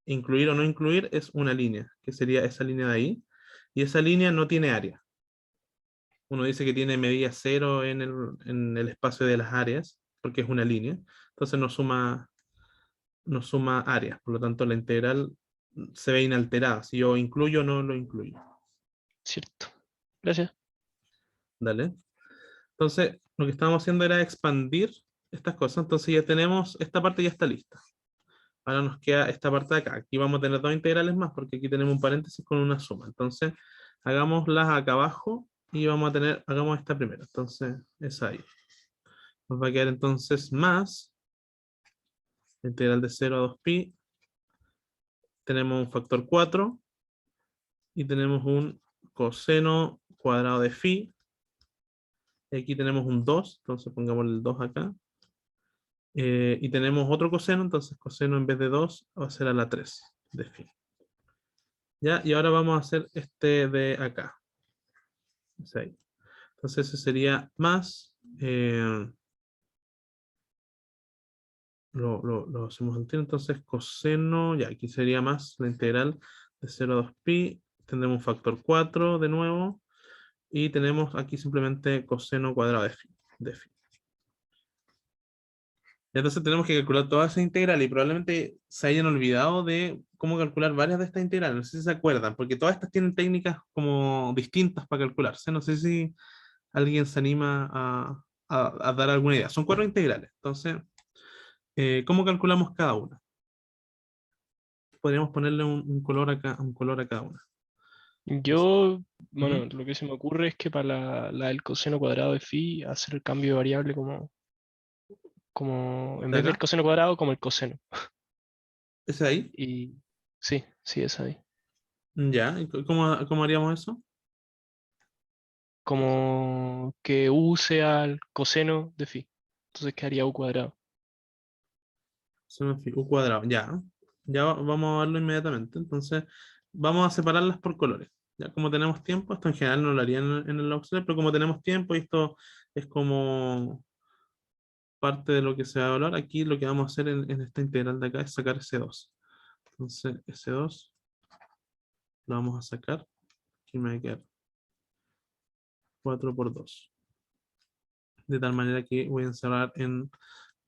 incluir o no incluir es una línea, que sería esa línea de ahí, y esa línea no tiene área. Uno dice que tiene medida cero en el espacio de las áreas, porque es una línea, entonces no suma áreas, por lo tanto la integral se ve inalterada. Si yo incluyo o no lo incluyo. Cierto. Gracias. Dale. Entonces, lo que estábamos haciendo era expandir estas cosas. Entonces ya tenemos, esta parte ya está lista. Ahora nos queda esta parte de acá. Aquí vamos a tener dos integrales más porque aquí tenemos un paréntesis con una suma. Entonces, hagámoslas acá abajo y vamos a tener, hagamos esta primera. Entonces, es ahí. Nos va a quedar entonces más la integral de 0 a 2pi. Tenemos un factor 4 y tenemos un coseno cuadrado de phi. Aquí tenemos un 2, entonces pongamos el 2 acá. Y tenemos otro coseno, entonces coseno en vez de 2 va a ser a la 3 de phi. ¿Ya? Y ahora vamos a hacer este de acá. Es ahí. Entonces ese sería más, lo hacemos al tiro, entonces coseno, ya aquí sería más la integral de 0 a 2pi, tendremos un factor 4 de nuevo, y tenemos aquí simplemente coseno cuadrado de phi. Entonces tenemos que calcular toda esa integral y probablemente se hayan olvidado de cómo calcular varias de estas integrales. No sé si se acuerdan, porque todas estas tienen técnicas como distintas para calcularse. No sé si alguien se anima a dar alguna idea. Son 4 integrales. Entonces, ¿cómo calculamos cada una? Podríamos ponerle un color acá, un color a cada una. Yo, bueno, Ujú. lo que se me ocurre es que para la del coseno cuadrado de phi, hacer el cambio de variable como en ¿De vez del acá? coseno cuadrado, como el coseno. ¿Ese ahí? Y sí, sí, es ahí. Ya. ¿Y cómo haríamos eso? Como que u sea el coseno de phi. Entonces quedaría u cuadrado. U cuadrado. Ya. Ya vamos a verlo inmediatamente. Entonces, vamos a separarlas por colores. Ya como tenemos tiempo, esto en general no lo haría en el Auxiliar, pero como tenemos tiempo y esto es como parte de lo que se va a evaluar, aquí lo que vamos a hacer en esta integral de acá es sacar ese 2. Entonces, ese 2 lo vamos a sacar. Aquí me va a quedar 4 por 2. De tal manera que voy a encerrar en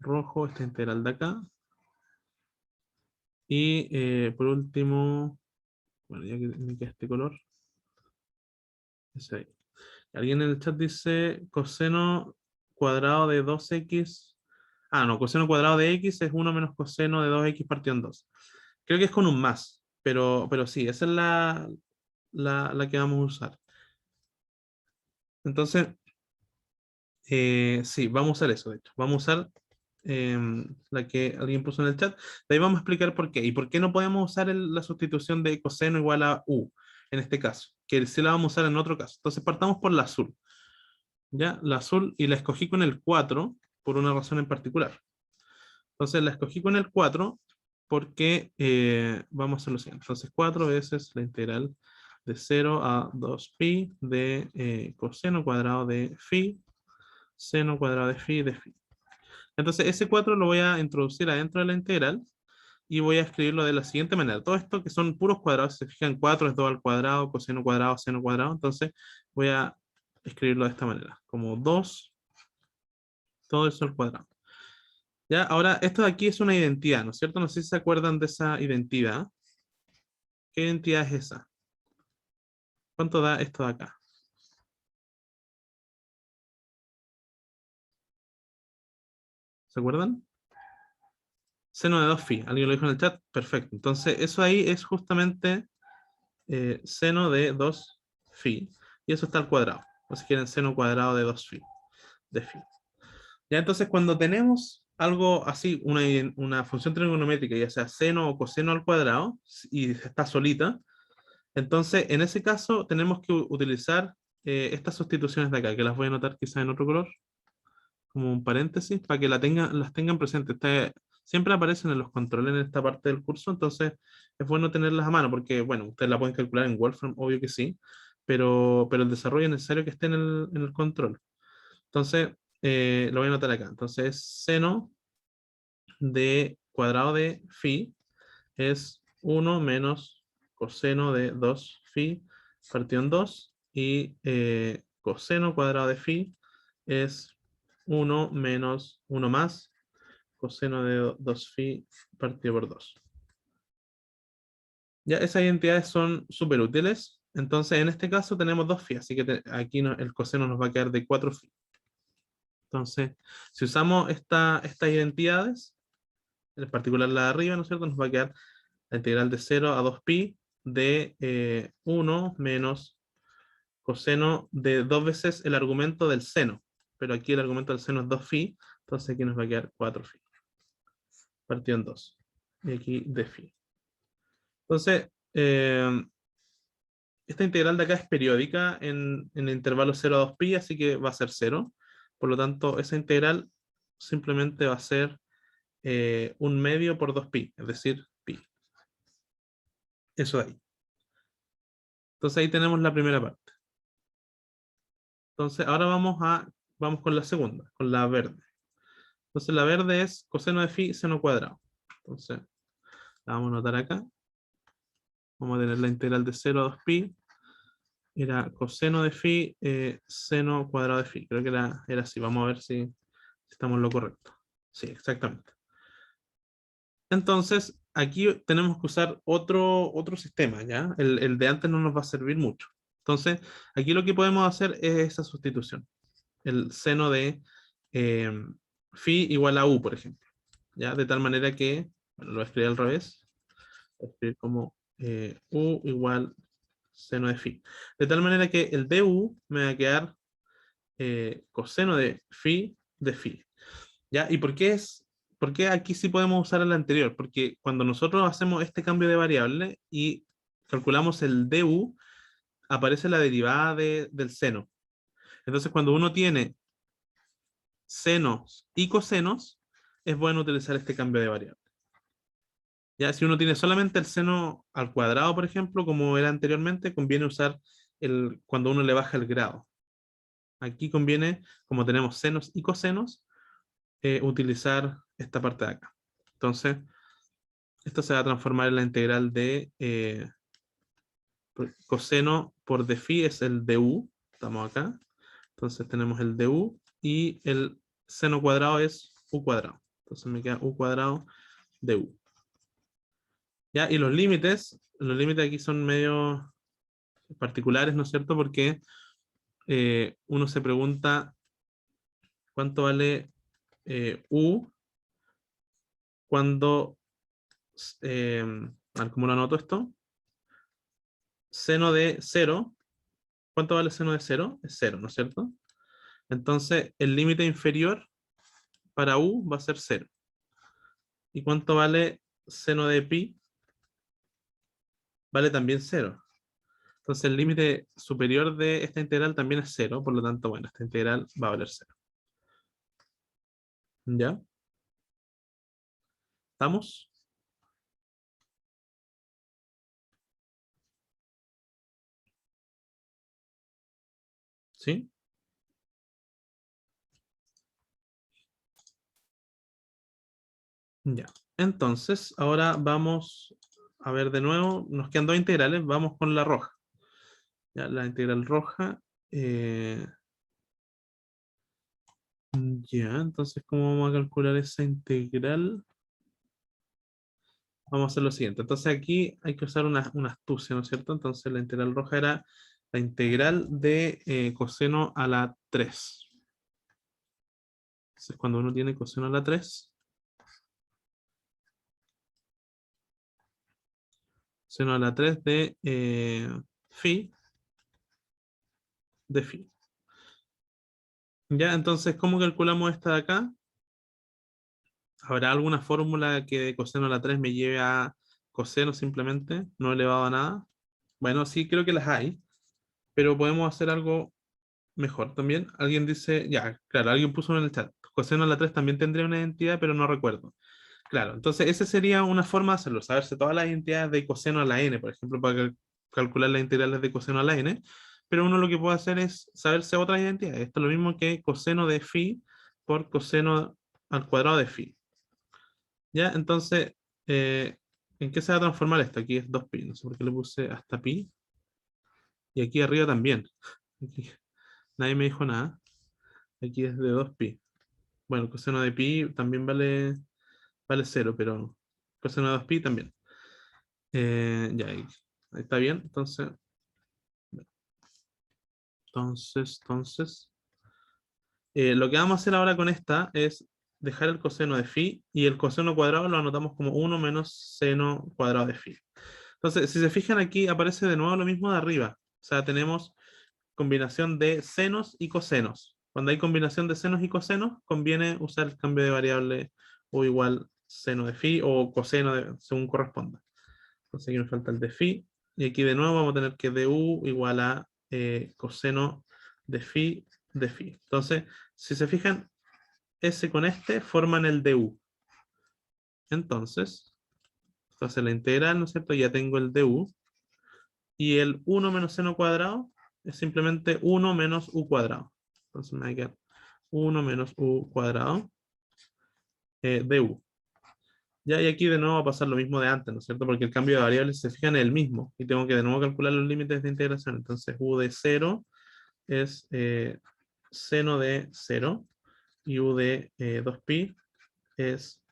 rojo esta integral de acá. Y por último, bueno, ya que me queda este color, ese ahí. Alguien en el chat dice coseno cuadrado de 2x. Ah, no, coseno cuadrado de x es 1 menos coseno de 2x partido en 2. Creo que es con un más, pero sí, esa es la que vamos a usar. Entonces, sí, vamos a usar eso, de hecho. Vamos a usar la que alguien puso en el chat. De ahí vamos a explicar por qué. Y por qué no podemos usar la sustitución de coseno igual a u, en este caso, que sí la vamos a usar en otro caso. Entonces partamos por la azul. ¿Ya? La azul, y la escogí con el 4 por una razón en particular. Entonces la escogí con el 4 porque vamos a hacer lo siguiente. Entonces 4 veces la integral de 0 a 2pi de coseno cuadrado de phi, seno cuadrado de phi de phi. Entonces ese 4 lo voy a introducir adentro de la integral y voy a escribirlo de la siguiente manera. Todo esto que son puros cuadrados, si se fijan, 4 es 2 al cuadrado, coseno cuadrado, seno cuadrado. Entonces voy a escribirlo de esta manera, como 2, todo eso al cuadrado. ¿Ya? Ahora, esto de aquí es una identidad, ¿no es cierto? No sé si se acuerdan de esa identidad. ¿Qué identidad es esa? ¿Cuánto da esto de acá? ¿Se acuerdan? Seno de 2phi. ¿Alguien lo dijo en el chat? Perfecto. Entonces, eso ahí es justamente seno de 2phi. Y eso está al cuadrado. O si quieren, seno cuadrado de 2phi. De phi. Ya, entonces, cuando tenemos algo así, una función trigonométrica, ya sea seno o coseno al cuadrado, y está solita, entonces, en ese caso, tenemos que utilizar estas sustituciones de acá, que las voy a anotar quizás en otro color, como un paréntesis, para que las tengan presentes. Siempre aparecen en los controles en esta parte del curso, entonces es bueno tenerlas a mano, porque, bueno, ustedes la pueden calcular en Wolfram, obvio que sí, pero el desarrollo es necesario que esté en el control. Entonces, lo voy a anotar acá. Entonces, seno de cuadrado de phi es 1 menos coseno de 2phi partido en 2 y coseno cuadrado de phi es 1 menos 1 más coseno de 2phi partido por 2. Ya esas identidades son súper útiles. Entonces en este caso tenemos 2phi, así que aquí el coseno nos va a quedar de 4phi. Entonces, si usamos estas identidades, en particular la de arriba, ¿no es cierto? Nos va a quedar la integral de 0 a 2pi de 1 menos coseno de 2 veces el argumento del seno. Pero aquí el argumento del seno es 2phi, entonces aquí nos va a quedar 4phi. Partido en 2. Y aquí de phi. Entonces, esta integral de acá es periódica en el intervalo 0 a 2pi, así que va a ser 0. Por lo tanto, esa integral simplemente va a ser 1 medio por 2pi, es decir, pi. Eso de ahí. Entonces ahí tenemos la primera parte. Entonces ahora vamos con la segunda, con la verde. Entonces la verde es coseno de phi seno cuadrado. Entonces la vamos a anotar acá. Vamos a tener la integral de 0 a 2pi. Era coseno de phi seno cuadrado de phi. Creo que era así. Vamos a ver si estamos en lo correcto. Sí, exactamente. Entonces aquí tenemos que usar otro sistema, ¿ya? El de antes no nos va a servir mucho. Entonces aquí lo que podemos hacer es esa sustitución. El seno de eh, phi igual a u, por ejemplo. ¿Ya? De tal manera que, bueno, lo voy a escribir al revés. Voy a escribir como u igual seno de phi. De tal manera que el du me va a quedar coseno de phi de phi. ¿Ya? ¿Y por qué aquí sí podemos usar el anterior? Porque cuando nosotros hacemos este cambio de variable y calculamos el du, aparece la derivada del seno. Entonces, cuando uno tiene senos y cosenos, es bueno utilizar este cambio de variable. Ya, si uno tiene solamente el seno al cuadrado, por ejemplo, como era anteriormente, conviene usar cuando uno le baja el grado. Aquí conviene, como tenemos senos y cosenos, utilizar esta parte de acá. Entonces, esto se va a transformar en la integral de coseno por de phi es el du. Estamos acá. Entonces tenemos el du y el seno cuadrado es u cuadrado. Entonces me queda u cuadrado de u. ¿Ya? Y los límites aquí son medio particulares, ¿no es cierto? Porque uno se pregunta cuánto vale u cuando, a ver cómo lo anoto esto, seno de 0, ¿cuánto vale seno de 0? Es 0, ¿no es cierto? Entonces el límite inferior para u va a ser 0. ¿Y cuánto vale seno de pi? Vale también 0. Entonces el límite superior de esta integral también es 0, por lo tanto, bueno, esta integral va a valer 0. ¿Ya? ¿Estamos? ¿Sí? Ya. Entonces, ahora vamos a ver de nuevo, nos quedan dos integrales, vamos con la roja. Ya, la integral roja. Ya, entonces, ¿cómo vamos a calcular esa integral? Vamos a hacer lo siguiente. Entonces aquí hay que usar una astucia, ¿no es cierto? Entonces la integral roja era la integral de coseno a la 3. Entonces cuando uno tiene coseno a la 3, seno a la 3 de phi, de phi. Ya, entonces, ¿cómo calculamos esta de acá? ¿Habrá alguna fórmula que de coseno a la 3 me lleve a coseno simplemente, no elevado a nada? Bueno, sí, creo que las hay, pero podemos hacer algo mejor también. Alguien dice, ya, claro, alguien puso en el chat, coseno a la 3 también tendría una identidad, pero no recuerdo. Claro, entonces esa sería una forma de hacerlo, saberse todas las identidades de coseno a la n, por ejemplo, para calcular las integrales de coseno a la n, pero uno lo que puede hacer es saberse otras identidades. Esto es lo mismo que coseno de phi por coseno al cuadrado de phi. ¿Ya? Entonces, eh, ¿en qué se va a transformar esto? Aquí es 2pi, no sé por qué le puse hasta pi, y aquí arriba también. Aquí nadie me dijo nada. Aquí es de 2pi. Bueno, coseno de pi también vale 0, pero coseno de 2pi también. Ya, ahí está bien. Entonces, lo que vamos a hacer ahora con esta es dejar el coseno de phi y el coseno cuadrado lo anotamos como 1 menos seno cuadrado de phi. Entonces, si se fijan aquí, aparece de nuevo lo mismo de arriba. O sea, tenemos combinación de senos y cosenos. Cuando hay combinación de senos y cosenos, conviene usar el cambio de variable o igual seno de phi o coseno según corresponda. Entonces aquí me falta el de phi. Y aquí de nuevo vamos a tener que du igual a coseno de phi de phi. Entonces, si se fijan, S con este forman el du. Entonces la integral, ¿no es cierto? Ya tengo el du. Y el 1 menos seno cuadrado es simplemente 1 menos u cuadrado. Entonces me va a quedar 1 menos u cuadrado du. Ya, y aquí de nuevo va a pasar lo mismo de antes, ¿no es cierto? Porque el cambio de variables, se fijan, es el mismo. Y tengo que de nuevo calcular los límites de integración. Entonces u de 0 es seno de 0. Y u de 2pi es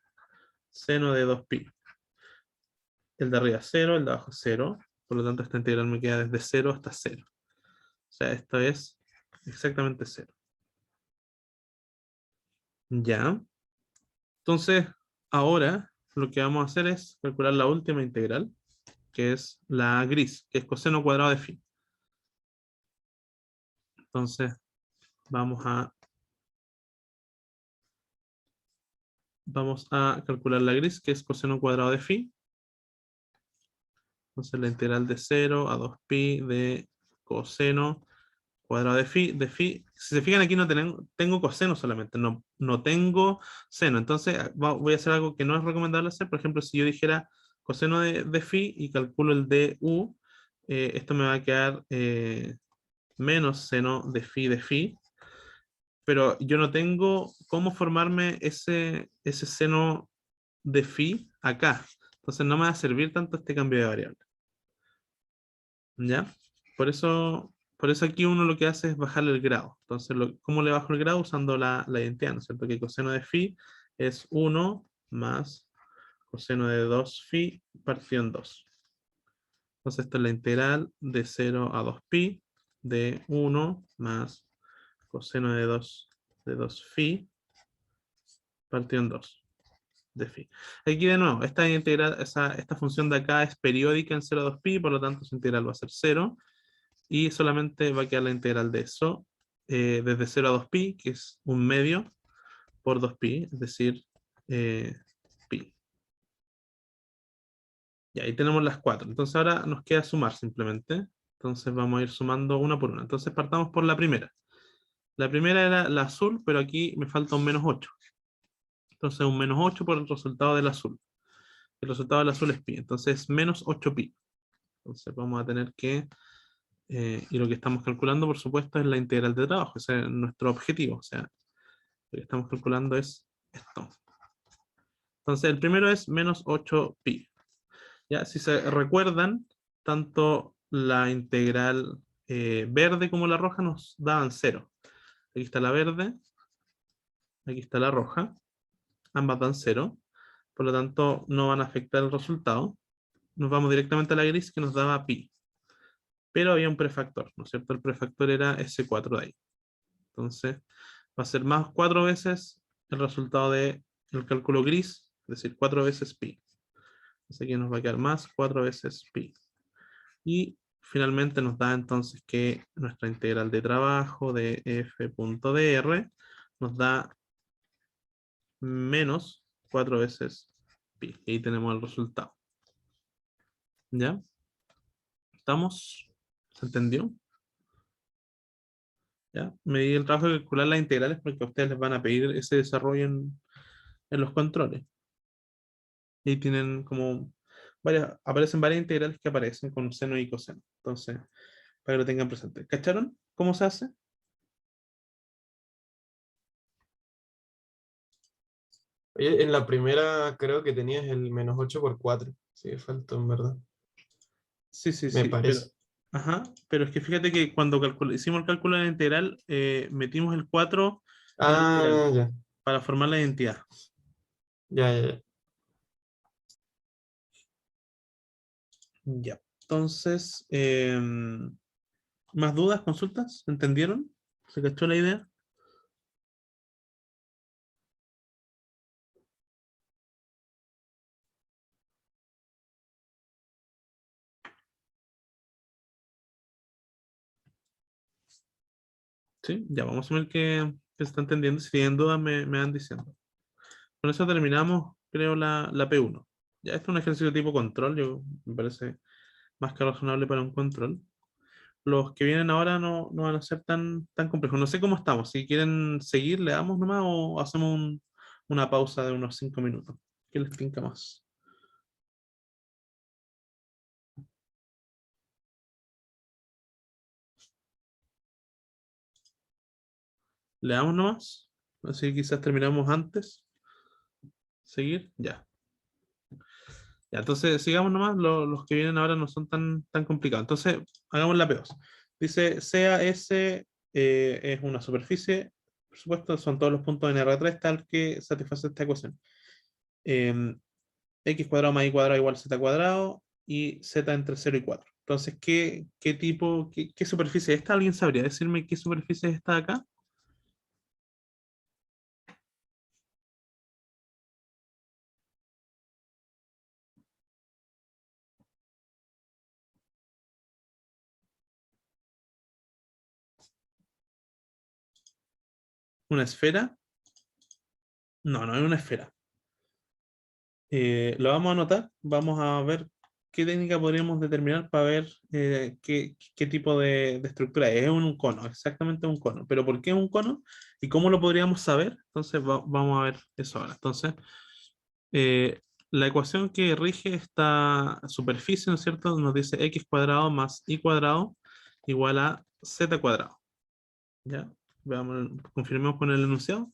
seno de 2pi. El de arriba 0, el de abajo 0. Por lo tanto, esta integral me queda desde 0 hasta 0. O sea, esto es exactamente 0. Ya. Entonces, ahora lo que vamos a hacer es calcular la última integral, que es la gris, que es coseno cuadrado de phi. Entonces, vamos a calcular la gris, que es coseno cuadrado de phi. Entonces, la integral de 0 a 2pi de coseno cuadrado de phi. Si se fijan aquí no tengo coseno solamente, no tengo seno. Entonces voy a hacer algo que no es recomendable hacer. Por ejemplo, si yo dijera coseno de phi y calculo el du, esto me va a quedar menos seno de phi, pero yo no tengo cómo formarme ese seno de phi acá. Entonces no me va a servir tanto este cambio de variable. ¿Ya? Por eso aquí uno lo que hace es bajarle el grado. Entonces, ¿cómo le bajo el grado? Usando la identidad, ¿no es cierto? Que coseno de phi es 1 más coseno de 2 phi partido en 2. Entonces, esta es la integral de 0 a 2pi de 1 más coseno de 2 phi partido en 2 de phi. Aquí de nuevo, esta función de acá es periódica en 0 a 2pi, por lo tanto su integral va a ser 0. Y solamente va a quedar la integral de eso desde 0 a 2pi, que es un medio, por 2pi, es decir, pi. Y ahí tenemos las 4. Entonces ahora nos queda sumar simplemente. Entonces vamos a ir sumando una por una. Entonces partamos por la primera. La primera era la azul, pero aquí me falta un menos 8. Entonces un menos 8 por el resultado del azul. El resultado del azul es pi. Entonces menos 8pi. Entonces vamos a tener que... y lo que estamos calculando, por supuesto, es la integral de trabajo. Ese es nuestro objetivo. O sea, lo que estamos calculando es esto. Entonces el primero es menos 8pi. ¿Ya? Si se recuerdan, tanto la integral verde como la roja nos daban 0. Aquí está la verde, aquí está la roja. Ambas dan 0. Por lo tanto, no van a afectar el resultado. Nos vamos directamente a la gris que nos daba pi. Pero había un prefactor, ¿no es cierto? El prefactor era ese 4 de ahí. Entonces, va a ser más 4 veces el resultado del cálculo gris, es decir, 4 veces pi. Así que nos va a quedar más 4 veces pi. Y finalmente nos da entonces que nuestra integral de trabajo de f.dr nos da menos 4 veces pi. Y ahí tenemos el resultado. ¿Ya? ¿Estamos? ¿Se entendió? ¿Ya? Me di el trabajo de calcular las integrales porque a ustedes les van a pedir ese desarrollo en los controles. Y tienen como aparecen varias integrales que aparecen con seno y coseno. Entonces, para que lo tengan presente. ¿Cacharon cómo se hace? Oye, en la primera creo que tenías el menos 8 por 4. Sí, faltó en verdad. Sí, sí, Me sí, pero, parece. ajá, pero es que fíjate que cuando hicimos el cálculo de la integral, metimos el 4 en la integral Ah, ya. para formar la identidad. Ya, ya, ya. Ya. Entonces, ¿más dudas, consultas? ¿Entendieron? ¿Se cachó la idea? Sí, ya vamos a ver que se está entendiendo. Si tienen dudas, me van diciendo. Con eso terminamos, creo, la P1. Ya, este es un ejercicio tipo control, me parece más que razonable para un control. Los que vienen ahora no van a ser tan complejos. No sé cómo estamos. Si quieren seguir, le damos nomás o hacemos una pausa de unos 5 minutos. ¿Qué les tinca más? ¿Le damos nomás? Así quizás terminamos antes. ¿Seguir? Ya. Ya, entonces sigamos nomás. Los que vienen ahora no son tan complicados. Entonces, hagamos la P2. Dice, sea S es una superficie. Por supuesto, son todos los puntos en R3 tal que satisface esta ecuación. X cuadrado más Y cuadrado igual a Z cuadrado y Z entre 0 y 4. Entonces, ¿qué tipo, qué superficie es esta? ¿Alguien sabría decirme qué superficie es esta de acá? ¿Una esfera? No, no es una esfera. Lo vamos a anotar, vamos a ver qué técnica podríamos determinar para ver qué tipo de estructura es. Es un cono, exactamente un cono. Pero ¿por qué es un cono? ¿Y cómo lo podríamos saber? Entonces vamos a ver eso ahora. Entonces, eh, la ecuación que rige esta superficie, ¿no es cierto? Nos dice x cuadrado más y cuadrado igual a z cuadrado. ¿Ya? Veamos, confirmemos con el enunciado.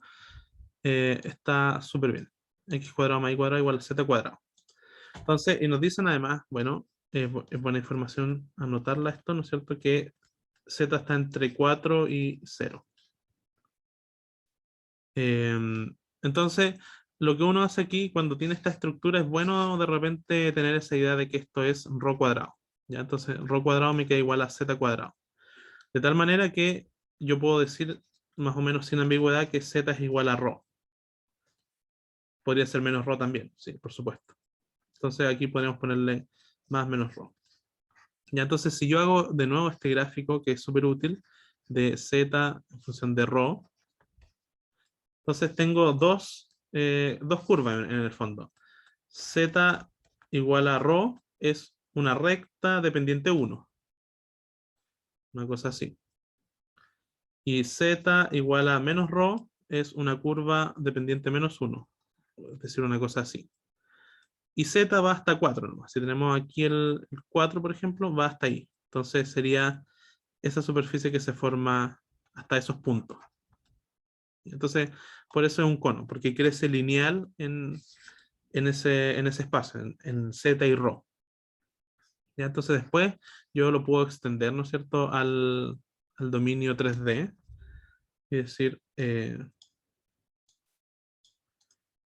Está súper bien. X cuadrado más y cuadrado igual a z cuadrado. Entonces, y nos dicen además, bueno, es buena información anotarla esto, ¿no es cierto? Que z está entre 4 y 0. Entonces, lo que uno hace aquí cuando tiene esta estructura es bueno de repente tener esa idea de que esto es ρ cuadrado. ¿Ya? Entonces, ρ cuadrado me queda igual a z cuadrado. De tal manera que yo puedo decir más o menos sin ambigüedad que z es igual a ρ. Podría ser menos ρ también, sí, por supuesto. Entonces aquí podemos ponerle más menos ρ. Ya, entonces si yo hago de nuevo este gráfico que es súper útil de z en función de ρ, Entonces tengo dos curvas en el fondo. Z igual a ρ es una recta de pendiente 1. Una cosa así. Y Z igual a menos ρ es una curva de pendiente menos 1. Es decir, una cosa así. Y Z va hasta 4 nomás. Si tenemos aquí el 4, por ejemplo, va hasta ahí. Entonces sería esa superficie que se forma hasta esos puntos. Entonces, por eso es un cono, porque crece lineal en ese espacio, en Z y ρ. ¿Ya? Entonces después yo lo puedo extender, ¿no es cierto?, al dominio 3D. Y decir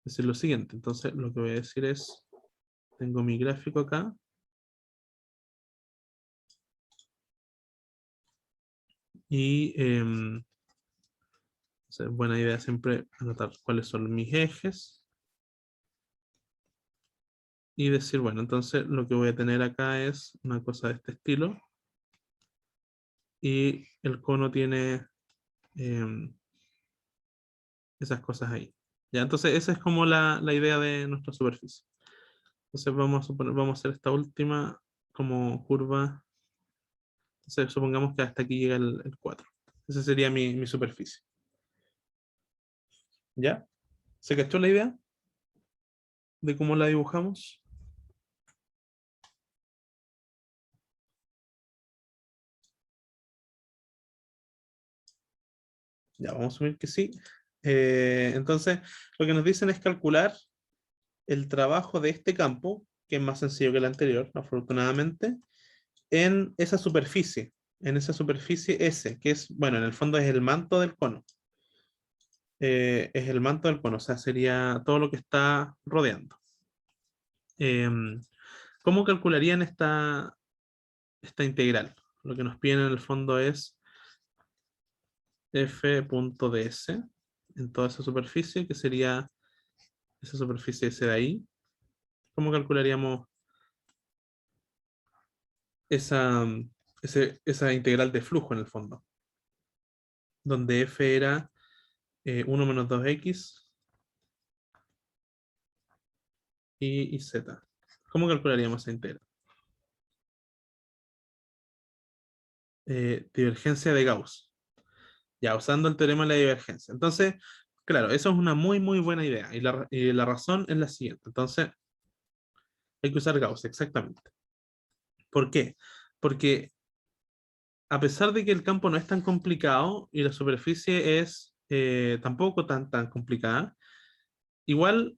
lo siguiente. Entonces lo que voy a decir es, tengo mi gráfico acá. Y buena idea siempre anotar cuáles son mis ejes. Y decir, bueno, entonces lo que voy a tener acá es una cosa de este estilo. Y el cono tiene esas cosas ahí. ¿Ya? Entonces esa es como la idea de nuestra superficie. Entonces vamos a hacer esta última como curva. Entonces supongamos que hasta aquí llega el 4. Esa sería mi superficie. ¿Ya? ¿Se cachó la idea de cómo la dibujamos? Ya, vamos a asumir que sí. Entonces, lo que nos dicen es calcular el trabajo de este campo, que es más sencillo que el anterior, afortunadamente, en esa superficie S, que es, bueno, en el fondo es el manto del cono. Es el manto del cono, o sea, sería todo lo que está rodeando. ¿Cómo calcularían esta integral? Lo que nos piden en el fondo es f.ds en toda esa superficie, que sería esa superficie S de ahí. ¿Cómo calcularíamos esa, esa integral de flujo en el fondo? Donde f era 1 menos 2x y z. ¿Cómo calcularíamos esa integral? Divergencia de Gauss. Ya, usando el teorema de la divergencia. Entonces, claro, eso es una muy, muy buena idea. Y la razón es la siguiente. Entonces, hay que usar Gauss, exactamente. ¿Por qué? Porque a pesar de que el campo no es tan complicado y la superficie es tampoco tan complicada, igual,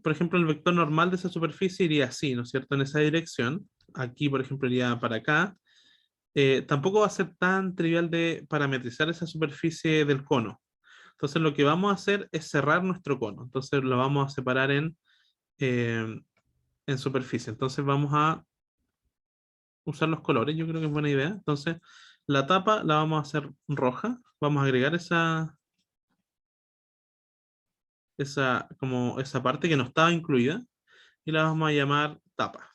por ejemplo, el vector normal de esa superficie iría así, ¿no es cierto? En esa dirección. Aquí, por ejemplo, iría para acá. Tampoco va a ser tan trivial de parametrizar esa superficie del cono. Entonces lo que vamos a hacer es cerrar nuestro cono. Entonces lo vamos a separar en superficie. Entonces vamos a usar los colores, yo creo que es buena idea. Entonces la tapa la vamos a hacer roja. Vamos a agregar como esa parte que no estaba incluida y la vamos a llamar tapa.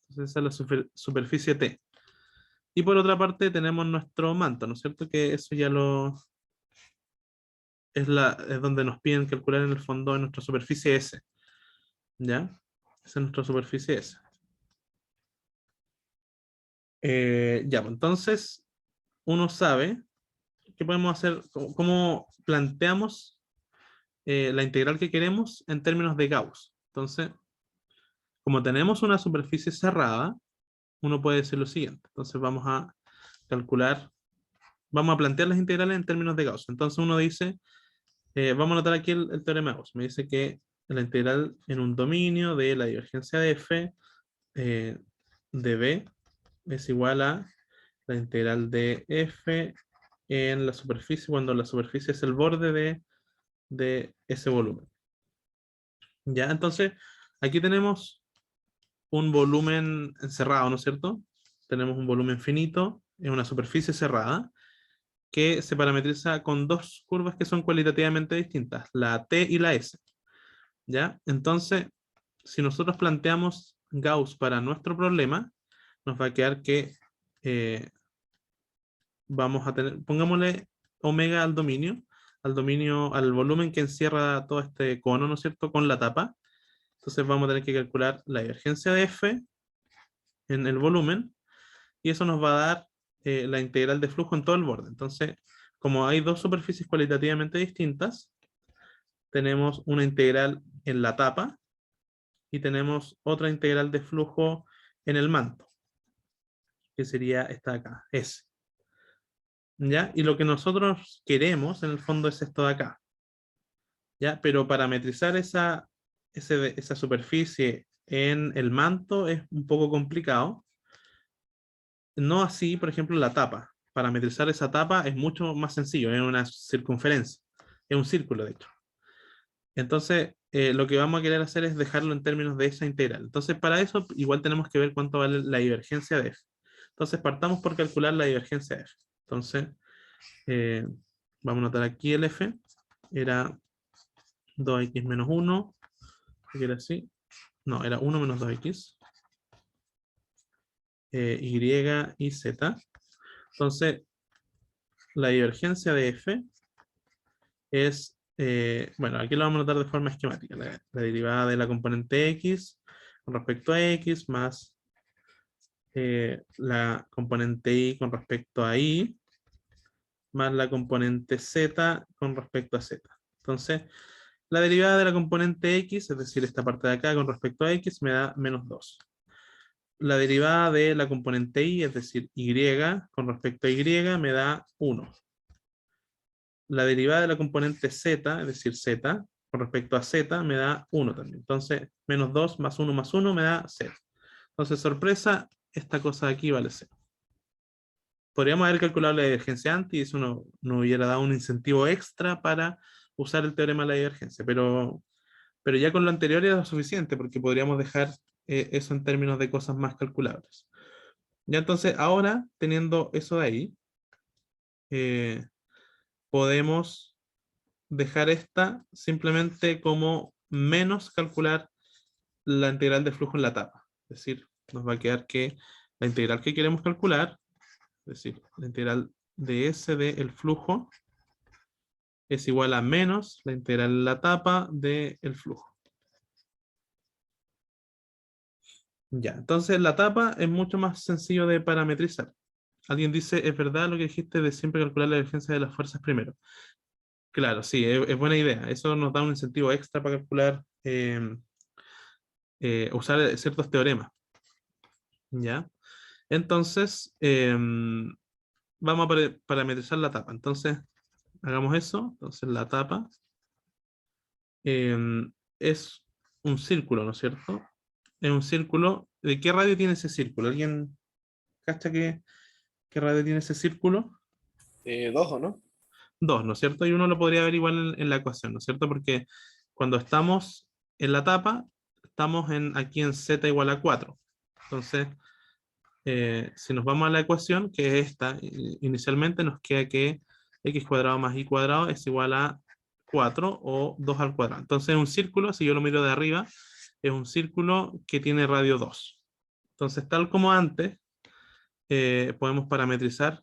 Entonces esa es la superficie T. Y por otra parte tenemos nuestro manto, ¿no es cierto? Que eso ya es donde nos piden calcular en el fondo en nuestra superficie S. ¿Ya? Esa es nuestra superficie S. Ya, pues entonces uno sabe qué podemos hacer, cómo planteamos la integral que queremos en términos de Gauss. Entonces, como tenemos una superficie cerrada, uno puede decir lo siguiente. Entonces vamos a calcular, vamos a plantear las integrales en términos de Gauss. Entonces uno dice, vamos a notar aquí el teorema de Gauss. Me dice que la integral en un dominio de la divergencia de f de b es igual a la integral de f en la superficie, cuando la superficie es el borde de ese volumen. Ya, entonces, aquí tenemos un volumen encerrado, ¿no es cierto? Tenemos un volumen finito en una superficie cerrada que se parametriza con dos curvas que son cualitativamente distintas, la T y la S. ¿Ya? Entonces, si nosotros planteamos Gauss para nuestro problema, nos va a quedar que vamos a tener, pongámosle omega al dominio, al dominio, al volumen que encierra todo este cono, ¿no es cierto?, con la tapa. Entonces vamos a tener que calcular la divergencia de F en el volumen, y eso nos va a dar la integral de flujo en todo el borde. Entonces, como hay dos superficies cualitativamente distintas, tenemos una integral en la tapa y tenemos otra integral de flujo en el manto, que sería esta de acá, S. ¿Ya? Y lo que nosotros queremos en el fondo es esto de acá. ¿Ya? Pero parametrizar esa superficie en el manto es un poco complicado. No así, por ejemplo, la tapa. Parametrizar esa tapa es mucho más sencillo, es una circunferencia, es un círculo de hecho. Entonces, lo que vamos a querer hacer es dejarlo en términos de esa integral. Entonces, para eso igual tenemos que ver cuánto vale la divergencia de F. Entonces, partamos por calcular la divergencia de F. Entonces, vamos a notar aquí el F, era 2x menos 1, que era así. No, era 1 menos 2x, y y z. Entonces, la divergencia de F es, bueno, aquí lo vamos a notar de forma esquemática, la derivada de la componente x con respecto a x más la componente y con respecto a y más la componente z con respecto a z. Entonces, la derivada de la componente x, es decir, esta parte de acá con respecto a x, me da menos 2. La derivada de la componente y, es decir, y con respecto a y, me da 1. La derivada de la componente z, es decir, z, con respecto a z, me da 1 también. Entonces, menos 2 más 1 me da 0. Entonces, sorpresa, esta cosa de aquí vale 0. Podríamos haber calculado la divergencia antes y eso no hubiera dado un incentivo extra para usar el teorema de la divergencia, pero ya con lo anterior era suficiente porque podríamos dejar eso en términos de cosas más calculables. Ya entonces, ahora, teniendo eso de ahí, podemos dejar esta simplemente como menos calcular la integral de flujo en la tapa. Es decir, nos va a quedar que la integral que queremos calcular, es decir, la integral de S del flujo, es igual a menos la integral en la tapa del flujo. Ya, entonces la tapa es mucho más sencillo de parametrizar. Alguien dice, es verdad lo que dijiste de siempre calcular la divergencia de las fuerzas primero. Claro, sí, es buena idea. Eso nos da un incentivo extra para calcular, usar ciertos teoremas. ¿Ya? Entonces, vamos a parametrizar la tapa. Entonces, hagamos eso. Entonces, la tapa es un círculo, ¿no es cierto? Es un círculo. ¿De qué radio tiene ese círculo? ¿Alguien cacha qué radio tiene ese círculo? 2, ¿o no? 2, ¿no es cierto? Y uno lo podría ver igual en la ecuación, ¿no es cierto? Porque cuando estamos en la tapa, estamos aquí en z igual a 4. Entonces, si nos vamos a la ecuación, que es esta, inicialmente nos queda que x cuadrado más y cuadrado es igual a 4 o 2 al cuadrado. Entonces, un círculo, si yo lo miro de arriba, es un círculo que tiene radio 2. Entonces, tal como antes, podemos parametrizar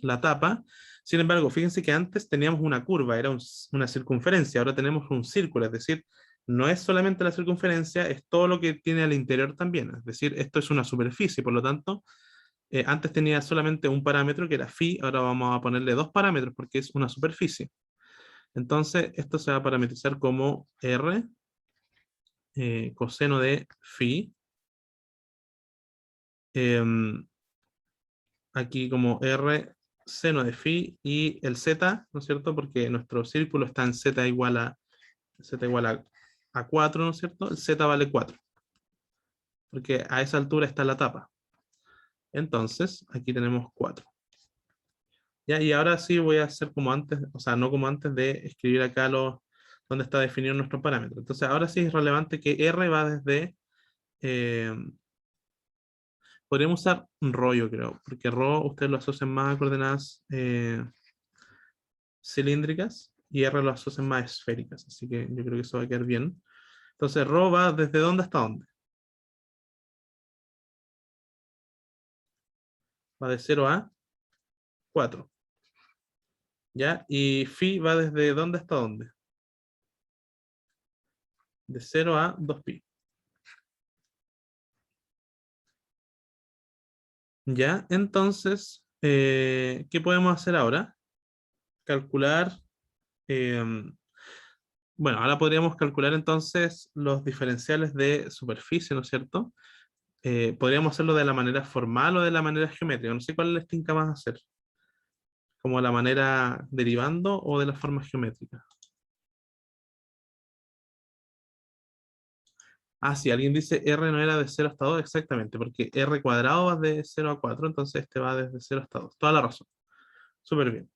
la tapa. Sin embargo, fíjense que antes teníamos una curva, era una circunferencia, ahora tenemos un círculo, es decir, no es solamente la circunferencia, es todo lo que tiene al interior también. Es decir, esto es una superficie, por lo tanto, antes tenía solamente un parámetro que era phi, ahora vamos a ponerle dos parámetros porque es una superficie. Entonces, esto se va a parametrizar como r coseno de phi. Aquí como r seno de phi y el z, ¿no es cierto? Porque nuestro círculo está en z igual a 4, ¿no es cierto? El z vale 4, porque a esa altura está la tapa. Entonces, aquí tenemos 4. ¿Ya? Y ahora sí voy a hacer como antes, o sea, no como antes de escribir acá donde está definido nuestro parámetro. Entonces, ahora sí es relevante que r va desde... podríamos usar ρ, yo creo, porque ρ ustedes lo asocian más a coordenadas cilíndricas y R lo asocian más esféricas, así que yo creo que eso va a quedar bien. Entonces, ρ va desde dónde hasta dónde. Va de 0 a 4. ¿Ya? Y phi va desde dónde hasta dónde. De 0 a 2pi. ¿Ya? Entonces, ¿qué podemos hacer ahora? Calcular, bueno, ahora podríamos calcular entonces los diferenciales de superficie, ¿no es cierto? Podríamos hacerlo de la manera formal o de la manera geométrica. No sé cuál les tinca más hacer. Como la manera derivando o de la forma geométrica. Ah, sí, alguien dice R no era de 0 hasta 2, exactamente, porque R cuadrado va de 0 a 4, entonces este va desde 0 hasta 2. Toda la razón. Súper bien.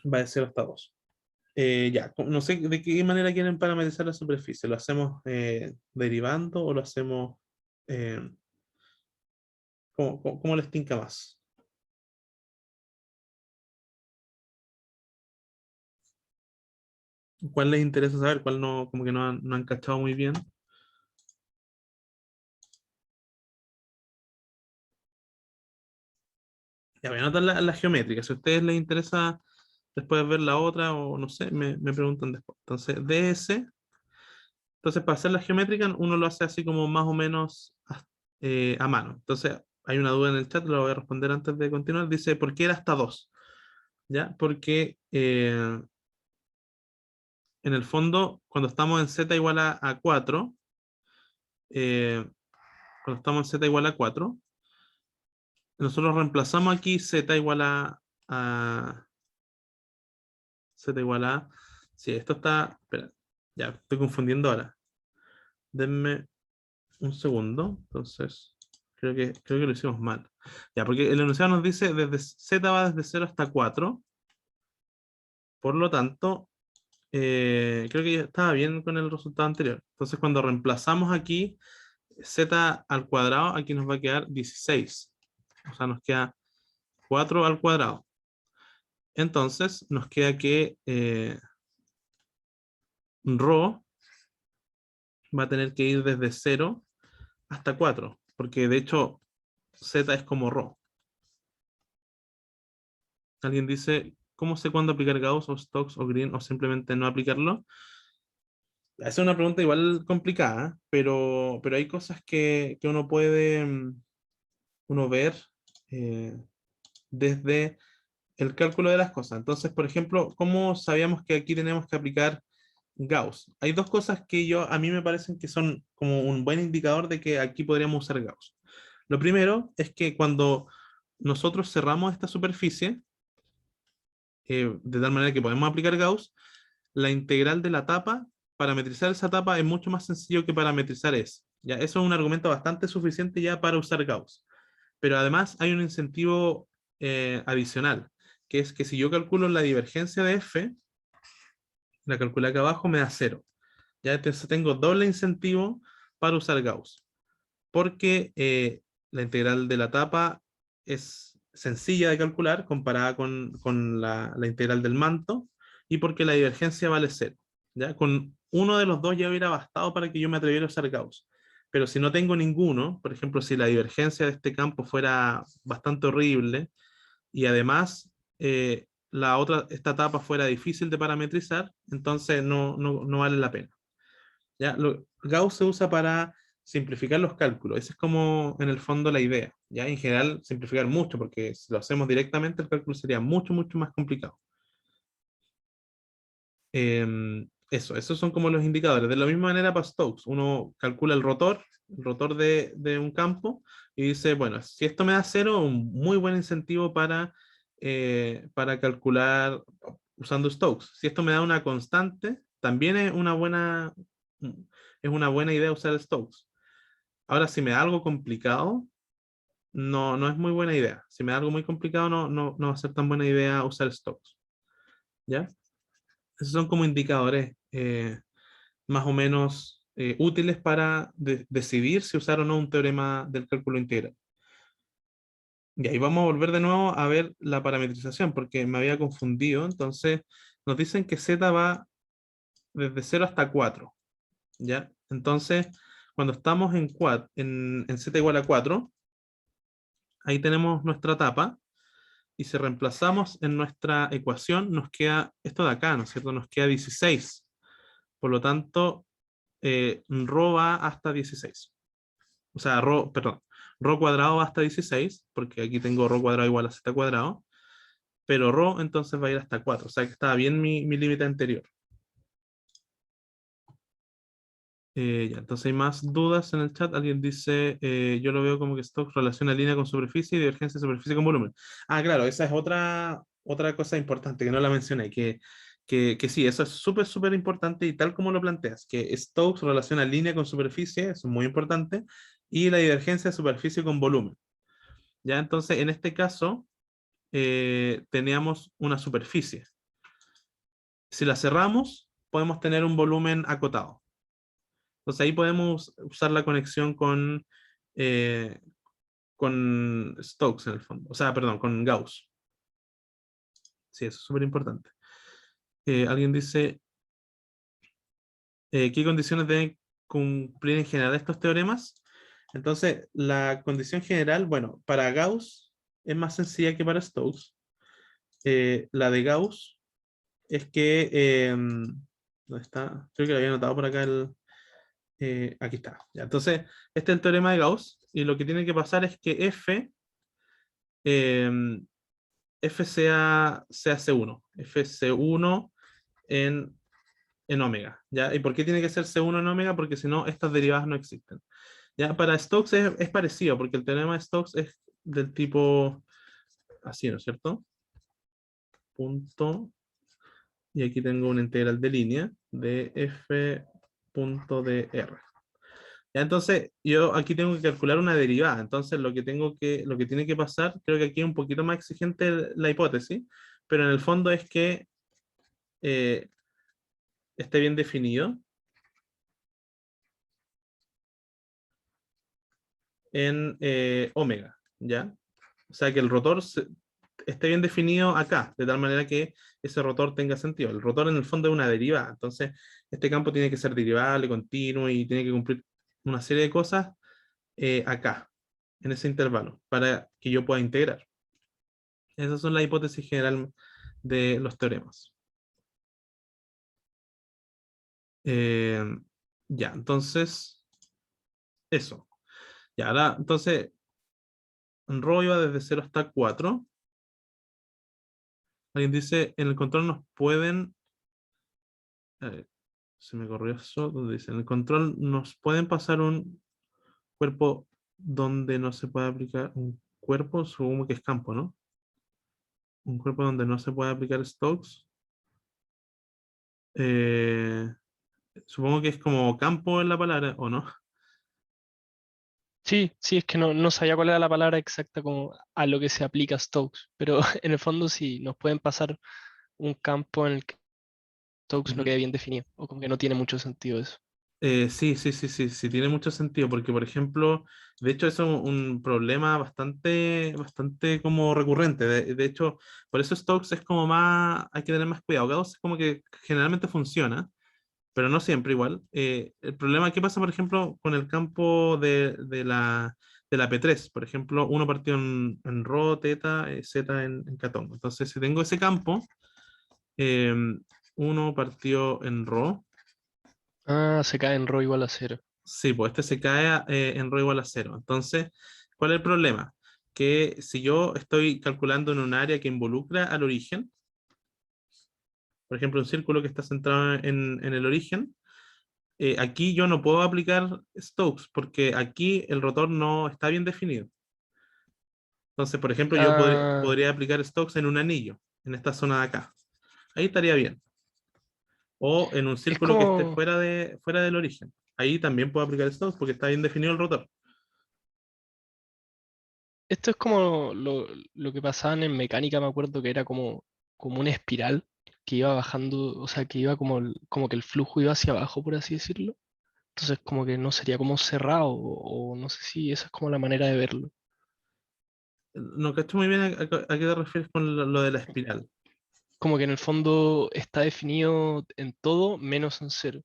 Va de 0 hasta 2. Ya, no sé de qué manera quieren parametrizar la superficie. ¿Lo hacemos derivando o lo hacemos... eh, ¿cómo les tinca más? ¿Cuál les interesa saber? ¿Cuál no, como que no han cachado muy bien? Ya voy a anotar la geométrica. Si a ustedes les interesa después ver la otra o no sé, me preguntan después. Entonces, DS. Entonces, para hacer la geométrica, uno lo hace así como más o menos a mano. Entonces, hay una duda en el chat, lo voy a responder antes de continuar. Dice, ¿por qué era hasta 2? ¿Ya? Porque en el fondo, cuando estamos en z igual a 4, eh, cuando estamos en z igual a 4, nosotros reemplazamos aquí z igual a z igual a... Sí, esto está... Espera, ya, estoy confundiendo ahora. Denme un segundo. Entonces, creo que lo hicimos mal. Ya, porque el enunciado nos dice desde z va desde 0 hasta 4. Por lo tanto, creo que ya estaba bien con el resultado anterior. Entonces, cuando reemplazamos aquí z al cuadrado, aquí nos va a quedar 16. O sea, nos queda 4 al cuadrado. Entonces, nos queda que ρ va a tener que ir desde 0 hasta 4, porque de hecho z es como ρ. Alguien dice, ¿cómo sé cuándo aplicar Gauss o Stokes o Green o simplemente no aplicarlo? Esa es una pregunta igual complicada, pero hay cosas que uno puede uno ver eh, desde el cálculo de las cosas. Entonces, por ejemplo, ¿cómo sabíamos que aquí tenemos que aplicar Gauss? Hay dos cosas que a mí me parecen que son como un buen indicador de que aquí podríamos usar Gauss. Lo primero es que cuando nosotros cerramos esta superficie, de tal manera que podemos aplicar Gauss, la integral de la tapa, parametrizar esa tapa es mucho más sencillo que parametrizar ese. ¿Ya? Eso es un argumento bastante suficiente ya para usar Gauss. Pero además hay un incentivo adicional, que es que si yo calculo la divergencia de f, la calculé acá abajo, me da 0. ¿Ya? Entonces tengo doble incentivo para usar Gauss, porque la integral de la tapa es sencilla de calcular comparada con la integral del manto, y porque la divergencia vale 0. ¿Ya? Con uno de los dos ya hubiera bastado para que yo me atreviera a usar Gauss. Pero si no tengo ninguno, por ejemplo, si la divergencia de este campo fuera bastante horrible y además esta etapa fuera difícil de parametrizar, entonces no vale la pena. ¿Ya? Gauss se usa para simplificar los cálculos. Esa es como en el fondo la idea. ¿Ya? En general, simplificar mucho, porque si lo hacemos directamente, el cálculo sería mucho, mucho más complicado. Esos son como los indicadores. De la misma manera para Stokes, uno calcula el rotor de un campo, y dice, bueno, si esto me da 0, un muy buen incentivo para calcular usando Stokes. Si esto me da una constante, también es una buena idea usar Stokes. Ahora, si me da algo complicado, no es muy buena idea. Si me da algo muy complicado, no va a ser tan buena idea usar Stokes. ¿Ya? Esos son como indicadores más o menos útiles para decidir si usar o no un teorema del cálculo integral. Y ahí vamos a volver de nuevo a ver la parametrización, porque me había confundido. Entonces, nos dicen que z va desde 0 hasta 4. ¿Ya? Entonces, cuando estamos en z igual a 4, ahí tenemos nuestra tapa. y si reemplazamos en nuestra ecuación, nos queda esto de acá, ¿no es cierto? Nos queda 16. Por lo tanto, rho va hasta 16. O sea, perdón, rho cuadrado va hasta 16, porque aquí tengo rho cuadrado igual a z cuadrado, pero rho entonces va a ir hasta 4, o sea que estaba bien mi límite anterior. Ya, entonces hay más dudas en el chat. Alguien dice, yo lo veo como que Stokes relaciona línea con superficie y divergencia de superficie con volumen. Ah, claro, esa es otra cosa importante que no la mencioné, que sí, eso es súper, súper importante y tal como lo planteas, que Stokes relaciona línea con superficie, eso es muy importante, y la divergencia de superficie con volumen. Ya, entonces en este caso teníamos una superficie. Si la cerramos, podemos tener un volumen acotado. Entonces ahí podemos usar la conexión eh, con Stokes en el fondo. O sea, perdón, con Gauss. Sí, eso es súper importante. Alguien dice, ¿qué condiciones deben cumplir en general estos teoremas? Entonces, la condición general, bueno, para Gauss es más sencilla que para Stokes. La de Gauss es que, ¿dónde está? Creo que lo había anotado por acá aquí está. Ya, entonces, este es el teorema de Gauss y lo que tiene que pasar es que eh, F sea C1, F C1 en omega, ¿ya? ¿Y por qué tiene que ser C1 en omega? Porque si no, estas derivadas no existen. ¿Ya? Para Stokes es parecido, porque el teorema de Stokes es del tipo así, ¿no es cierto? Punto, y aquí tengo una integral de línea de F punto de R. Ya, entonces, yo aquí tengo que calcular una derivada. Entonces, lo que tiene que pasar, creo que aquí es un poquito más exigente la hipótesis, pero en el fondo es que eh, esté bien definido en omega, ¿ya? O sea, que el rotor esté bien definido acá, de tal manera que ese rotor tenga sentido. El rotor en el fondo es una derivada, entonces este campo tiene que ser derivable, continuo y tiene que cumplir una serie de cosas acá, en ese intervalo, para que yo pueda integrar. Esas son las hipótesis general de los teoremas. Eh, ya, entonces, eso. Ya, ahora, entonces, Rho iba desde 0 hasta 4. Alguien dice, en el control nos pueden... se me corrió eso, donde dice, en el control nos pueden pasar un cuerpo donde no se puede aplicar un cuerpo, supongo que es campo, ¿no? Un cuerpo donde no se puede aplicar Stokes. Eh, Supongo que es como campo en la palabra, ¿o no? Sí, sí, es que no sabía cuál era la palabra exacta como a lo que se aplica Stokes, pero en el fondo sí, nos pueden pasar un campo en el que Stokes no Ujú. quede bien definido, o como que no tiene mucho sentido eso. Sí, sí, sí, sí, sí, tiene mucho sentido, porque por ejemplo, de hecho eso es un problema bastante como recurrente. De hecho, por eso Stokes es como más, hay que tener más cuidado. Gauss es como que generalmente funciona, pero no siempre igual. El problema, ¿qué pasa, por ejemplo, con el campo de la P3? Por ejemplo, uno partió en rho, teta, z en catón. Entonces, si tengo ese campo, eh, uno partió en rho. Ah, se cae en rho igual a cero. Sí, pues este se cae en rho igual a cero. Entonces, ¿cuál es el problema? Que si yo estoy calculando en un área que involucra al origen, por ejemplo, un círculo que está centrado en el origen, aquí yo no puedo aplicar Stokes porque aquí el rotor no está bien definido. Entonces, por ejemplo, yo Ah, podría aplicar Stokes en un anillo, en esta zona de acá. Ahí estaría bien. O en un es círculo que esté como, fuera del origen. Ahí también puedo aplicar Stokes porque está bien definido el rotor. esto es como lo que pasaban en mecánica, me acuerdo que era como una espiral que iba bajando, o sea, que iba como que el flujo iba hacia abajo, por así decirlo. Entonces como que no sería como cerrado, o no sé si esa es como la manera de verlo. No cacho muy bien a qué te refieres con lo de la espiral. Como que en el fondo está definido en todo menos en cero.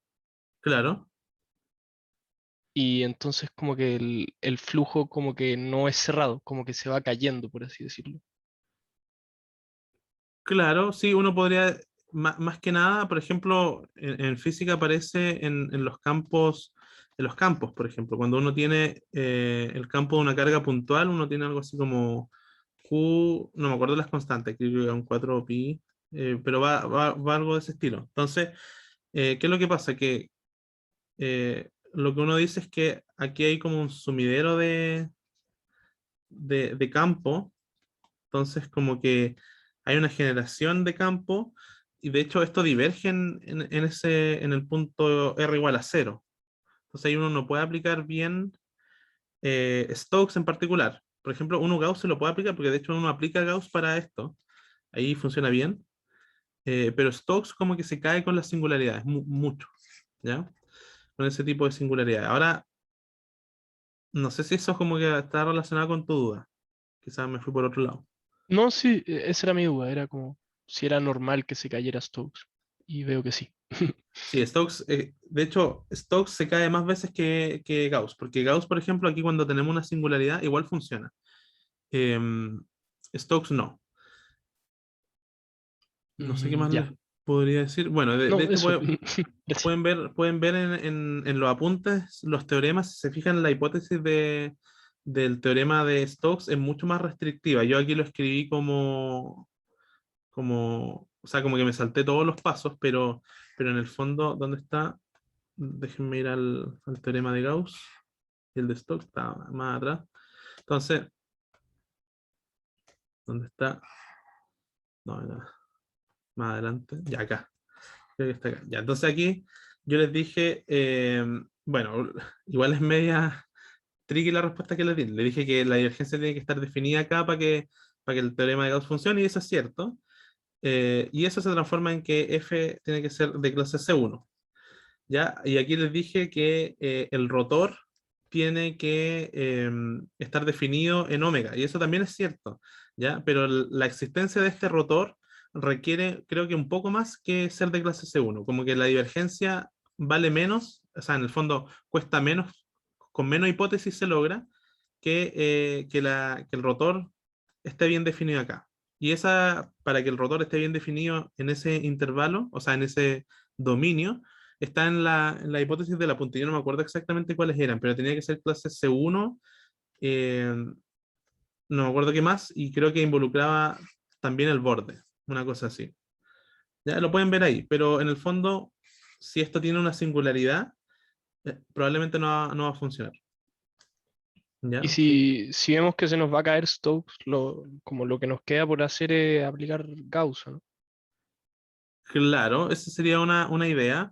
Claro. Y entonces como que el flujo como que no es cerrado, como que se va cayendo, por así decirlo. Claro, sí, uno podría, más que nada, por ejemplo, en física aparece en los campos, por ejemplo, cuando uno tiene el campo de una carga puntual, uno tiene algo así como Q, no me acuerdo las constantes, creo que era un 4pi, pero va algo de ese estilo. Entonces, ¿qué es lo que pasa? Que lo que uno dice es que aquí hay como un sumidero de campo. Entonces, como que hay una generación de campo y de hecho esto diverge en el punto R igual a cero. Entonces ahí uno no puede aplicar bien Stokes en particular. Por ejemplo, uno Gauss se lo puede aplicar porque de hecho uno aplica Gauss para esto. Ahí funciona bien. Pero Stokes como que se cae con las singularidades, mucho, ¿ya? Con ese tipo de singularidades. Ahora, no sé si eso como que está relacionado con tu duda. Quizás me fui por otro lado. No, sí, esa era mi duda, era como si era normal que se cayera Stokes. Y veo que sí. Sí, Stokes, de hecho, Stokes se cae más veces que Gauss, porque Gauss, por ejemplo, aquí cuando tenemos una singularidad, igual funciona. Em, Stokes no. No sé qué más Ya. les podría decir. Bueno, de No, hecho eso. Gracias. pueden ver en los apuntes los teoremas, si se fijan, la hipótesis del teorema de Stokes es mucho más restrictiva. Yo aquí lo escribí o sea, como que me salté todos los pasos, pero en el fondo, ¿dónde está? Déjenme ir al teorema de Gauss. Y el de Stokes está más atrás. Entonces, ¿dónde está? No, era más adelante. Ya acá. Creo que está acá. Ya, entonces aquí yo les dije, bueno, igual es media tricky la respuesta que les di. Le dije que la divergencia tiene que estar definida acá para que el teorema de Gauss funcione, y eso es cierto. Y eso se transforma en que f tiene que ser de clase C1. ¿Ya? Y aquí les dije que el rotor tiene que estar definido en omega, y eso también es cierto, ¿ya? Pero la existencia de este rotor requiere, creo que un poco más que ser de clase C1, como que la divergencia vale menos, o sea, en el fondo cuesta menos, con menos hipótesis se logra que el rotor esté bien definido acá. Y para que el rotor esté bien definido en ese intervalo, o sea, en ese dominio, está en la hipótesis de la puntilla, no me acuerdo exactamente cuáles eran, pero tenía que ser clase C1, eh, no me acuerdo qué más, y creo que involucraba también el borde, una cosa así. Ya lo pueden ver ahí, pero en el fondo, si esto tiene una singularidad, probablemente no va a funcionar. Y ¿Ya? si vemos que se nos va a caer Stokes, como lo que nos queda por hacer es aplicar Gauss, ¿no? Claro, esa sería una idea,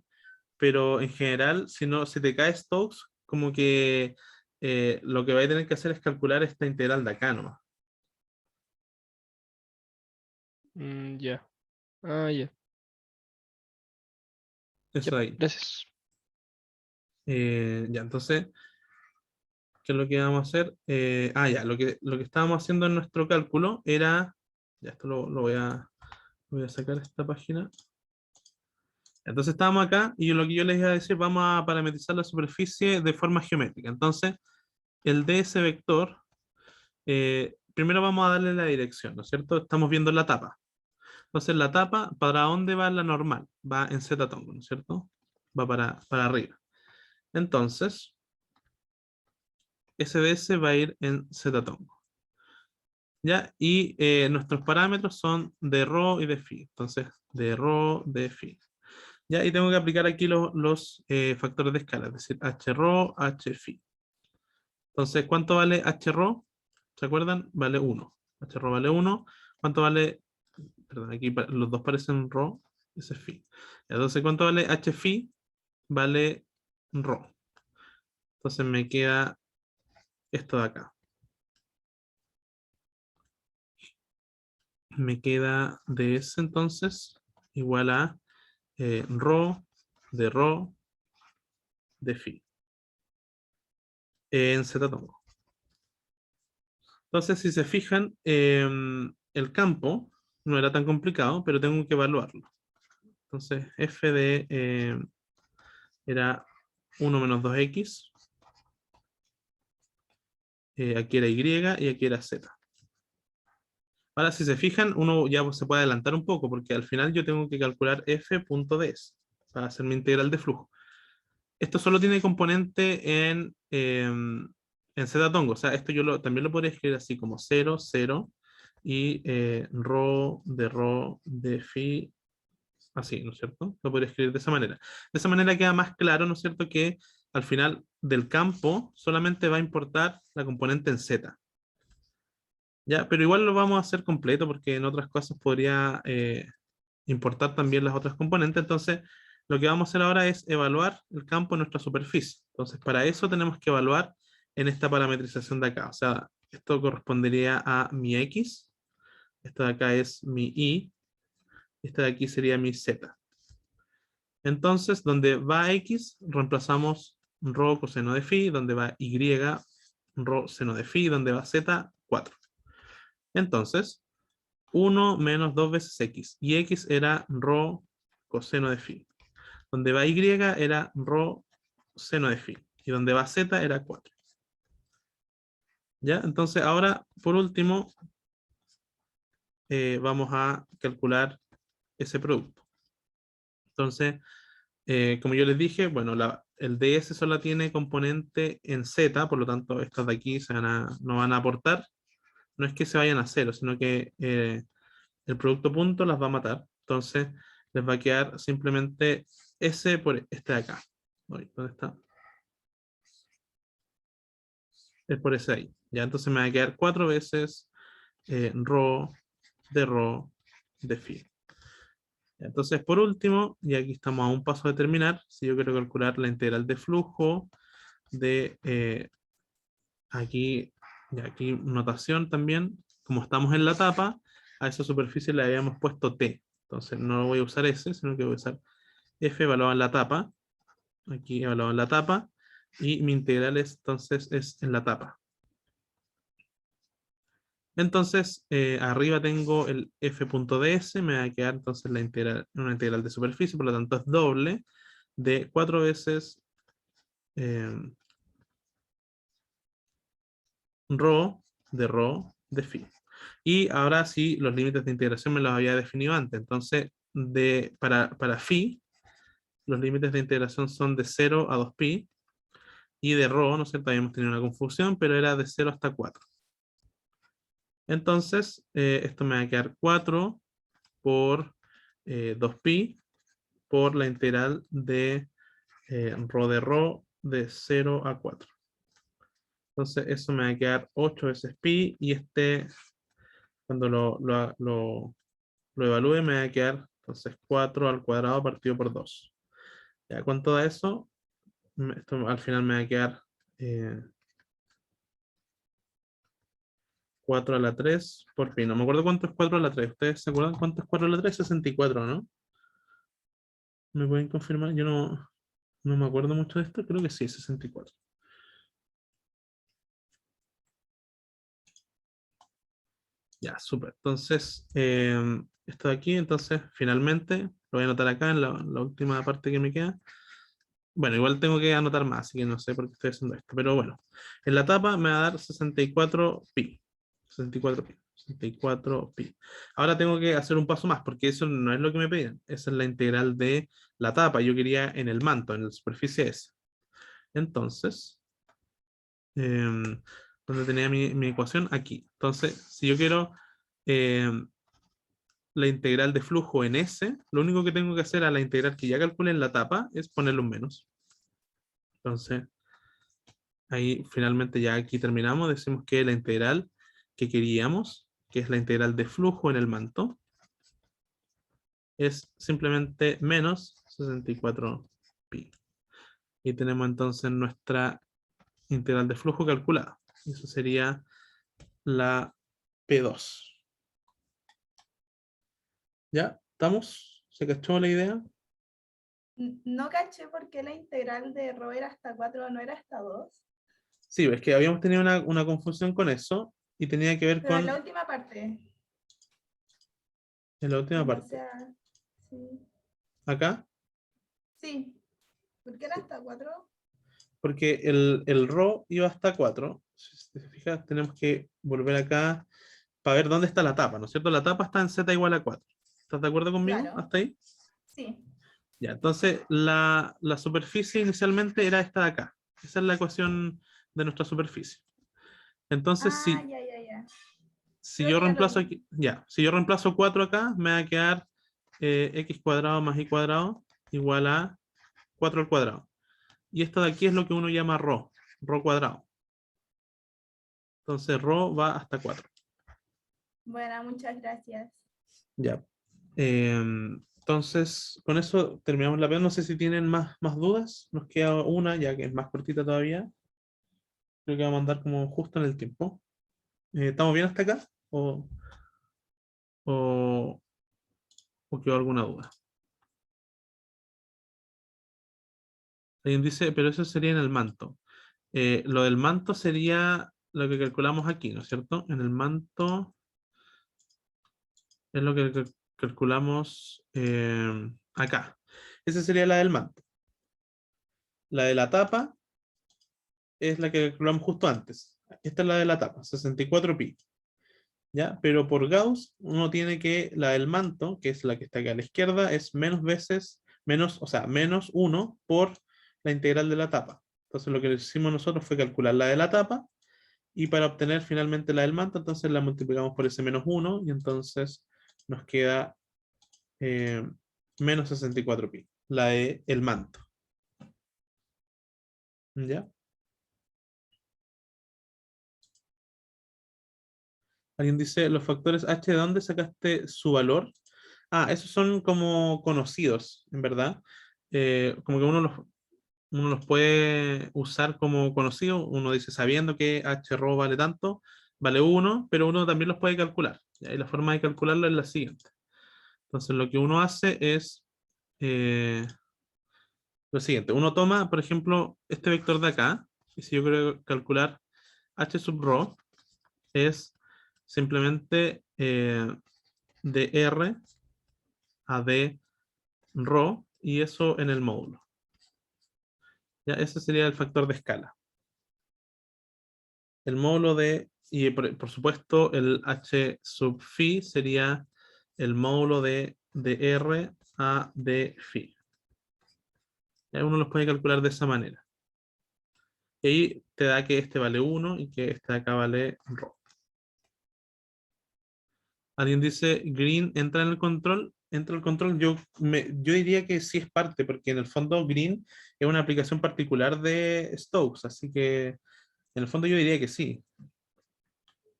pero en general, si te cae Stokes, como que lo que vais a tener que hacer es calcular esta integral de acá nomás. Ya. Ah, ya. Ya, Eso de ahí. gracias. Ya, entonces, ¿qué es lo que vamos a hacer? Ya, lo que estábamos haciendo en nuestro cálculo era, ya esto lo voy a sacar esta página. Entonces estábamos acá y lo que yo les iba a decir, vamos a parametrizar la superficie de forma geométrica. Entonces, el ds vector, primero vamos a darle la dirección, ¿no es cierto? Estamos viendo la tapa. Entonces, la tapa, ¿para dónde va la normal? Va en z tongo, ¿no es cierto? Va para arriba. Entonces, SDS va a ir en z tongo. ¿Ya? Y nuestros parámetros son de ρ y de phi. Entonces, de ρ, de phi. ¿Ya? Y tengo que aplicar aquí los factores de escala, es decir, h ρ, h phi. Entonces, ¿cuánto vale h ρ? ¿Se acuerdan? Vale 1. H ρ vale 1. ¿Cuánto vale? Perdón, aquí los dos parecen ρ, ese es phi. Entonces, ¿cuánto vale h phi? Vale ρ. Entonces me queda esto de acá. Me queda ds entonces igual a ρ de phi en z tongo. Entonces, si se fijan, el campo no era tan complicado, pero tengo que evaluarlo. Entonces, f de era 1 menos 2x, aquí era y aquí era z. Ahora, si se fijan, uno ya se puede adelantar un poco, porque al final yo tengo que calcular f.ds para hacer mi integral de flujo. Esto solo tiene componente en z-tongo. O sea, esto también lo podría escribir así como 0, 0 y rho de phi, así, ¿no es cierto? Lo podría escribir de esa manera. De esa manera queda más claro, ¿no es cierto?, que al final del campo solamente va a importar la componente en z. ¿Ya? Pero igual lo vamos a hacer completo porque en otras cosas podría importar también las otras componentes. Entonces, lo que vamos a hacer ahora es evaluar el campo en nuestra superficie. Entonces, para eso tenemos que evaluar en esta parametrización de acá. O sea, esto correspondería a mi X, esto de acá es mi Y, este de aquí sería mi Z. Entonces, donde va X, reemplazamos rho coseno de phi, donde va Y, rho seno de phi, donde va Z, 4. Entonces, 1 menos 2 veces X, y X era rho coseno de phi. Donde va Y era rho seno de phi, y donde va Z era 4. ¿Ya? Entonces, ahora, por último, vamos a calcular ese producto. Entonces, como yo les dije, bueno, el ds solo tiene componente en z, por lo tanto estas de aquí no van a aportar. No es que se vayan a cero, sino que el producto punto las va a matar. Entonces les va a quedar simplemente s por este de acá. Uy, ¿dónde está? Es por ese ahí. Ya, entonces me va a quedar 4 veces rho de phi. Entonces, por último, y aquí estamos a un paso de terminar, si yo quiero calcular la integral de flujo de aquí, y aquí notación también, como estamos en la tapa, a esa superficie le habíamos puesto T. Entonces no voy a usar S, sino que voy a usar F evaluado en la tapa, aquí evaluado en la tapa, y mi integral entonces es en la tapa. Entonces, arriba tengo el f.ds, me va a quedar entonces una integral de superficie, por lo tanto es doble de 4 veces rho de phi. Y ahora sí, los límites de integración me los había definido antes. Entonces, para phi, los límites de integración son de 0 a 2pi, y de rho, ¿no es cierto? Habíamos tenido una confusión, pero era de 0 hasta 4. Entonces, esto me va a quedar 4 por 2pi por la integral de rho de 0 a 4. Entonces, eso me va a quedar 8 veces pi, y cuando lo evalúe, me va a quedar entonces 4 al cuadrado partido por 2. Ya con todo eso, esto al final me va a quedar 4 a la 3 por pi. No me acuerdo cuánto es 4 a la 3. ¿Ustedes se acuerdan cuánto es 4 a la 3? 64, ¿no? ¿Me pueden confirmar? Yo no me acuerdo mucho de esto. Creo que sí, 64. Ya, súper. Entonces, esto de aquí, entonces, finalmente, lo voy a anotar acá en la última parte que me queda. Bueno, igual tengo que anotar más, así que no sé por qué estoy haciendo esto. Pero bueno, en la tapa me va a dar 64 pi. 64 pi. 64 pi. Ahora tengo que hacer un paso más, porque eso no es lo que me pedían. Esa es la integral de la tapa. Yo quería en el manto, en la superficie S. Entonces, ¿dónde tenía mi ecuación? Aquí. Entonces, si yo quiero em, la integral de flujo en S, lo único que tengo que hacer a la integral que ya calculé en la tapa es ponerle un menos. Entonces, ahí finalmente ya aquí terminamos. Decimos que la integral que queríamos, que es la integral de flujo en el manto, es simplemente menos 64 pi. Y tenemos entonces nuestra integral de flujo calculada. Eso sería la P2. ¿Ya? ¿Estamos? ¿Se cachó la idea? No caché por qué la integral de rho era hasta 4, no era hasta 2. Sí, es que habíamos tenido una confusión con eso y tenía que ver Pero en con la última parte. en la última Cuando parte. sea. Sí. Acá, Sí. ¿Por qué era hasta 4? porque el rho iba hasta 4. Si te fijas, tenemos que volver acá para ver dónde está la tapa, ¿no es cierto? La tapa está en z igual a 4. ¿Estás de acuerdo conmigo? Claro. ¿Hasta ahí? Sí. Ya, entonces la superficie inicialmente era esta de acá. Esa es la ecuación de nuestra superficie. Entonces, Ah, ya. si Creo yo que ya lo reemplazo vi. aquí, ya, si yo reemplazo 4 acá, me va a quedar x cuadrado más y cuadrado igual a 4 al cuadrado. Y esto de aquí es lo que uno llama rho cuadrado. Entonces rho va hasta 4. Bueno, muchas gracias. Ya. Entonces, con eso terminamos la prueba. No sé si tienen más dudas. Nos queda una, ya que es más cortita todavía. Creo que vamos a andar como justo en el tiempo. ¿Estamos bien hasta acá? ¿O, o quedó alguna duda? Alguien dice, pero eso sería en el manto. Lo del manto sería lo que calculamos aquí, ¿no es cierto? En el manto es lo que calculamos acá. Esa sería la del manto. La de la tapa es la que calculamos justo antes. Esta es la de la tapa, 64pi. ¿Ya? Pero por Gauss uno tiene que la del manto, que es la que está acá a la izquierda, es menos veces, o sea, menos 1 por la integral de la tapa. Entonces lo que hicimos nosotros fue calcular la de la tapa y para obtener finalmente la del manto, entonces la multiplicamos por ese menos 1 y entonces nos queda menos 64pi, la de el manto. ¿Ya? Alguien dice, los factores h, ¿de dónde sacaste su valor? Ah, esos son como conocidos, en verdad. Como que uno los puede usar como conocidos. Uno dice, sabiendo que h rho vale tanto, vale 1, pero uno también los puede calcular. ¿Ya? Y la forma de calcularlo es la siguiente. Entonces, lo que uno hace es lo siguiente. Uno toma, por ejemplo, este vector de acá, y si yo quiero calcular h sub rho, es simplemente de R a D rho, y eso en el módulo. Ya, ese sería el factor de escala. El módulo y por supuesto, el h sub phi sería el módulo de R a D phi. Ya uno los puede calcular de esa manera. Y ahí te da que este vale 1 y que este de acá vale rho. Alguien dice, Green entra en el control. Entra el control. Yo diría que sí es parte, porque en el fondo Green es una aplicación particular de Stokes, así que en el fondo yo diría que sí.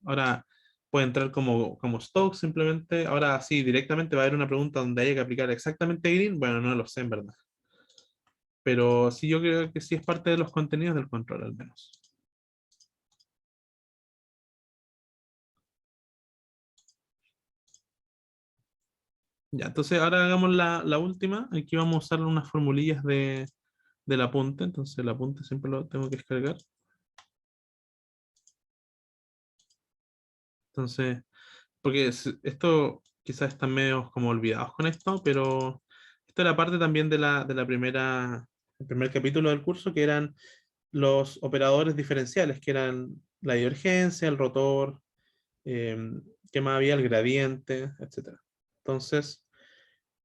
Ahora puede entrar como Stokes simplemente. Ahora sí, directamente va a haber una pregunta donde haya que aplicar exactamente Green. Bueno, no lo sé en verdad. Pero sí, yo creo que sí es parte de los contenidos del control al menos. Ya, entonces ahora hagamos la última. Aquí vamos a usar unas formulillas del apunte. Entonces el apunte siempre lo tengo que descargar. Entonces, porque esto quizás están medio como olvidados con esto, pero esto era parte también de la el primer capítulo del curso, que eran los operadores diferenciales, que eran la divergencia, el rotor, ¿qué más había? El gradiente, etcétera. Entonces,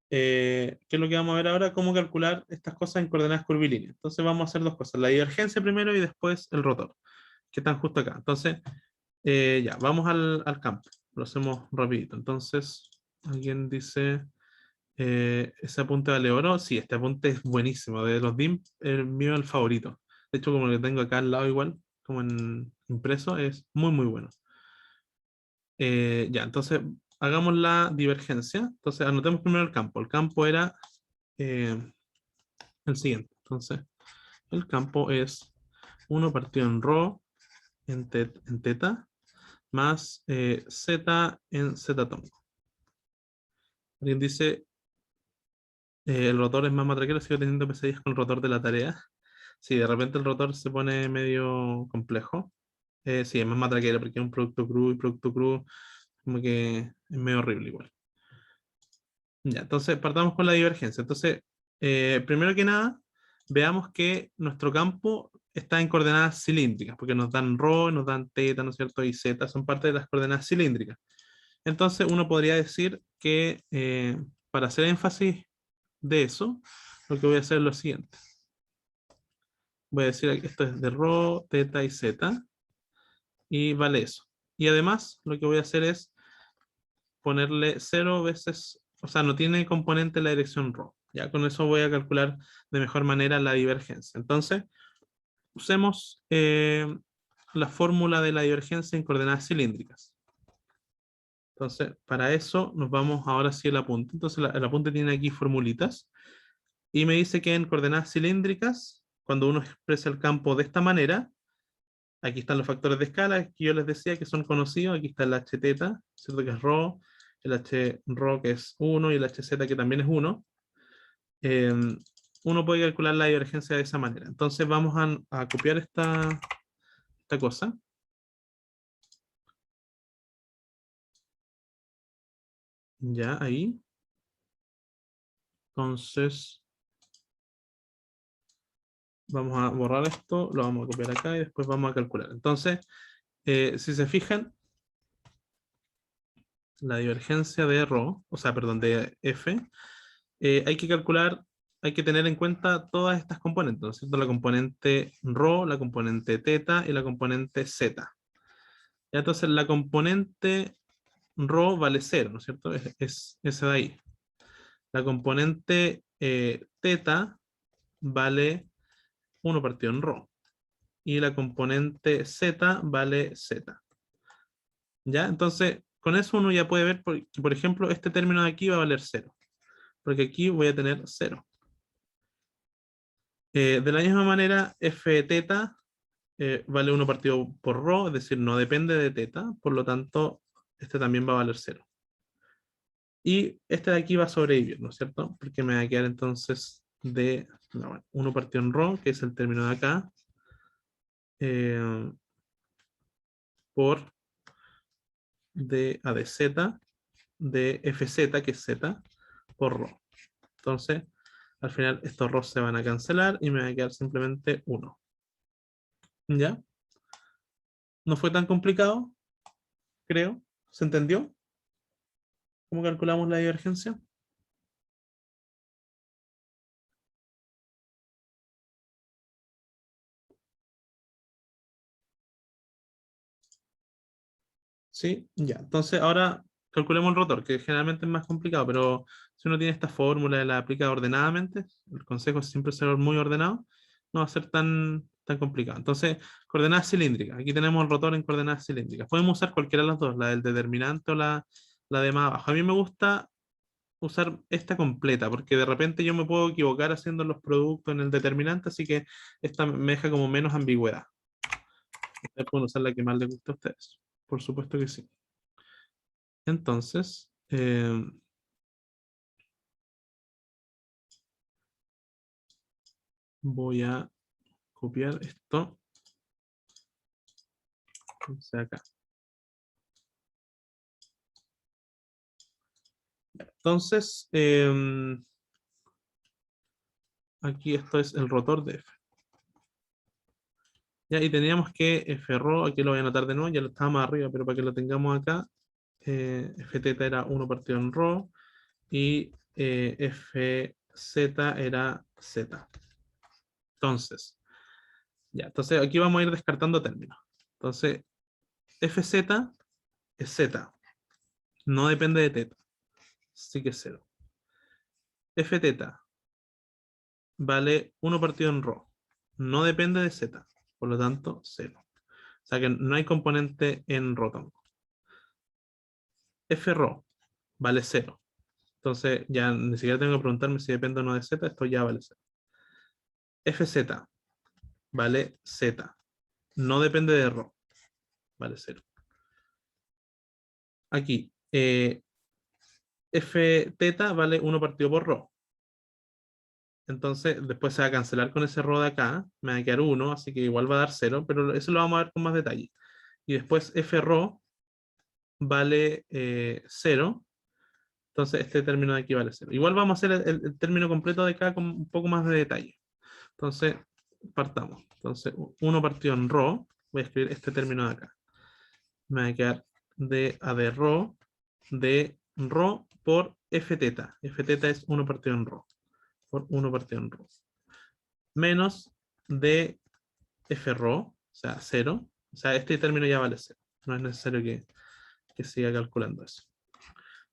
¿qué es lo que vamos a ver ahora? Cómo calcular estas cosas en coordenadas curvilíneas. Entonces vamos a hacer dos cosas, la divergencia primero y después el rotor, que están justo acá. Entonces, ya, vamos al campo. Lo hacemos rapidito. Entonces, alguien dice, ¿ese apunte vale oro? Sí, este apunte es buenísimo. De los DIM, el mío es el favorito. De hecho, como lo tengo acá al lado igual, como en impreso, es muy, muy bueno. Ya, entonces, hagamos la divergencia. Entonces, anotemos primero el campo. El campo era el siguiente. Entonces, el campo es 1 partido en rho en teta más z en z tongo. Alguien dice, el rotor es más matraquero, sigo teniendo pesadillas con el rotor de la tarea. Sí, de repente el rotor se pone medio complejo. Sí, es más matraquero porque es un producto crudo y producto crudo como que es medio horrible igual. Ya, entonces partamos con la divergencia. Entonces, primero que nada, veamos que nuestro campo está en coordenadas cilíndricas, porque nos dan ρ, nos dan θ, ¿no es cierto? Y z son parte de las coordenadas cilíndricas. Entonces uno podría decir que para hacer énfasis de eso, lo que voy a hacer es lo siguiente. Voy a decir que esto es de ρ, θ y z, y vale eso. Y además lo que voy a hacer es ponerle 0 veces, o sea, no tiene componente la dirección ρ. Ya con eso voy a calcular de mejor manera la divergencia. Entonces, usemos la fórmula de la divergencia en coordenadas cilíndricas. Entonces, para eso nos vamos ahora sí al apunte. Entonces, el apunte tiene aquí formulitas. Y me dice que en coordenadas cilíndricas, cuando uno expresa el campo de esta manera, aquí están los factores de escala que yo les decía que son conocidos. Aquí está el h θ, ¿cierto? Que es ρ, el h ρ que es 1 y el hz que también es 1. Uno puede calcular la divergencia de esa manera. Entonces vamos a copiar esta cosa. Ya, ahí. Entonces, vamos a borrar esto, lo vamos a copiar acá y después vamos a calcular. Entonces, si se fijan, la divergencia de ρ, o sea, perdón, de f, hay que calcular, hay que tener en cuenta todas estas componentes, ¿no es cierto? La componente ρ, la componente θ y la componente z. Ya, entonces, la componente ρ vale 0, ¿no es cierto? Es ese de ahí. La componente θ vale 1 partido en ρ. Y la componente z vale z. ¿Ya? Entonces, con eso uno ya puede ver que, por ejemplo, este término de aquí va a valer 0. Porque aquí voy a tener 0. De la misma manera, f θ vale 1 partido por ρ, es decir, no depende de θ, por lo tanto, este también va a valer 0. Y este de aquí va a sobrevivir, ¿no es cierto? Porque me va a quedar entonces de 1 partido en ρ, que es el término de acá, por de a de z, de fz, que es z, por ρ. Entonces, al final estos ρ se van a cancelar y me va a quedar simplemente 1. ¿Ya? No fue tan complicado, creo. ¿Se entendió? ¿Cómo calculamos la divergencia? Sí, ya. Entonces ahora calculemos el rotor, que generalmente es más complicado, pero si uno tiene esta fórmula y la aplica ordenadamente, el consejo es siempre ser muy ordenado, no va a ser tan complicado. Entonces, coordenadas cilíndricas. Aquí tenemos el rotor en coordenadas cilíndricas. Podemos usar cualquiera de las dos, la del determinante o la de más abajo. A mí me gusta usar esta completa, porque de repente yo me puedo equivocar haciendo los productos en el determinante, así que esta me deja como menos ambigüedad. Ustedes pueden usar la que más les guste a ustedes. Por supuesto que sí. Entonces, voy a copiar esto. Acá. Entonces, aquí esto es el rotor de F. Ya, y teníamos que F-ρ, aquí lo voy a anotar de nuevo, ya lo estaba más arriba, pero para que lo tengamos acá, Fθ era 1 partido en ρ, y Fz era z. Entonces, ya, entonces aquí vamos a ir descartando términos. Entonces, Fz es z, no depende de θ, así que es 0. Fθ vale 1 partido en ρ, no depende de z, por lo tanto 0. O sea que no hay componente en ρ tampoco. Fρ vale 0. Entonces ya ni siquiera tengo que preguntarme si depende o no de z, esto ya vale 0. Fz vale z, no depende de ρ, vale 0. Aquí, Fθ vale 1 partido por ρ. Entonces después se va a cancelar con ese ρ de acá, me va a quedar 1, así que igual va a dar 0, pero eso lo vamos a ver con más detalle. Y después Fρ vale 0, entonces este término de aquí vale 0. Igual vamos a hacer el término completo de acá con un poco más de detalle. Entonces, partamos. Entonces, 1 partido en ρ, voy a escribir este término de acá. Me va a quedar d a d ρ, de ρ por f teta. F teta es 1 partido en ρ, por 1 partido en ρ. Menos de f ρ, o sea, 0. O sea, este término ya vale 0. No es necesario que siga calculando eso.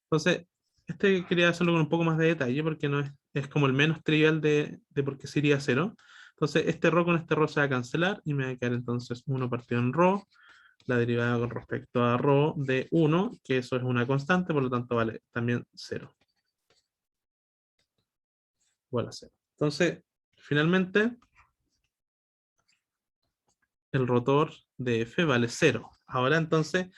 Entonces, este quería hacerlo con un poco más de detalle porque no es como el menos trivial de por qué sería 0. Entonces, este ρ con este ρ se va a cancelar y me va a quedar entonces 1 partido en ρ, la derivada con respecto a ρ de 1, que eso es una constante, por lo tanto vale también 0. Igual a 0. Entonces, finalmente, el rotor de f vale 0. Ahora entonces,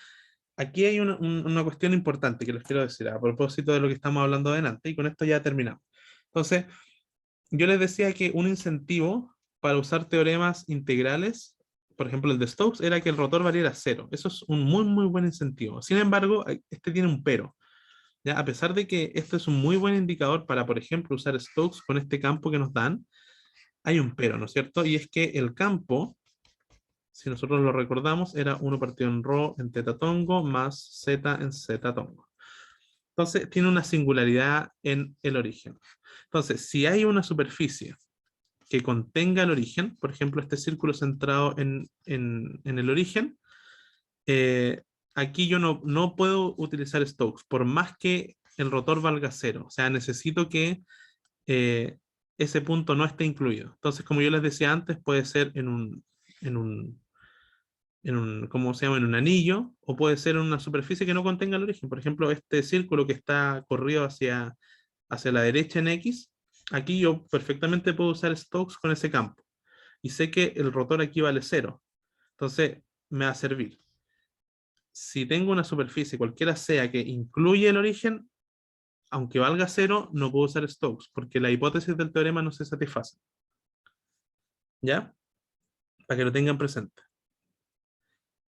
aquí hay una cuestión importante que les quiero decir a propósito de lo que estamos hablando adelante, y con esto ya terminamos. Entonces, yo les decía que un incentivo para usar teoremas integrales, por ejemplo el de Stokes, era que el rotor valiera 0. Eso es un muy, muy buen incentivo. Sin embargo, este tiene un pero. ¿Ya? A pesar de que esto es un muy buen indicador para, por ejemplo, usar Stokes con este campo que nos dan, hay un pero, ¿no es cierto? Y es que el campo, si nosotros lo recordamos, era 1 partido en ρ en teta tongo más z en z tongo. Entonces, tiene una singularidad en el origen. Entonces, si hay una superficie que contenga el origen, por ejemplo, este círculo centrado en el origen, aquí yo no puedo utilizar Stokes, por más que el rotor valga 0. O sea, necesito que ese punto no esté incluido. Entonces, como yo les decía antes, puede ser en un ¿cómo se llama? En un anillo, o puede ser en una superficie que no contenga el origen. Por ejemplo, este círculo que está corrido hacia la derecha en X, aquí yo perfectamente puedo usar Stokes con ese campo. Y sé que el rotor aquí vale 0. Entonces, me va a servir. Si tengo una superficie, cualquiera sea, que incluye el origen, aunque valga 0, no puedo usar Stokes, porque la hipótesis del teorema no se satisface. ¿Ya? Para que lo tengan presente.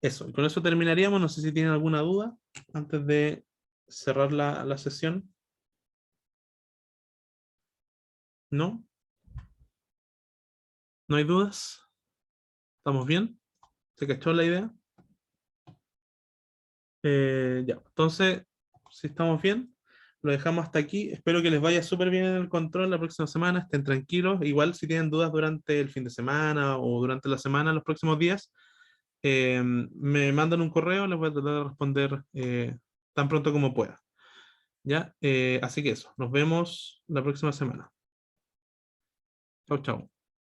Eso, y con eso terminaríamos. No sé si tienen alguna duda antes de cerrar la sesión. ¿No? ¿No hay dudas? ¿Estamos bien? ¿Se cachó la idea? Ya, entonces, si estamos bien, lo dejamos hasta aquí. Espero que les vaya súper bien en el control la próxima semana, estén tranquilos. Igual si tienen dudas durante el fin de semana o durante la semana, los próximos días, me mandan un correo, les voy a tratar de responder tan pronto como pueda. ¿Ya? Así que eso, nos vemos la próxima semana. Chau, chau.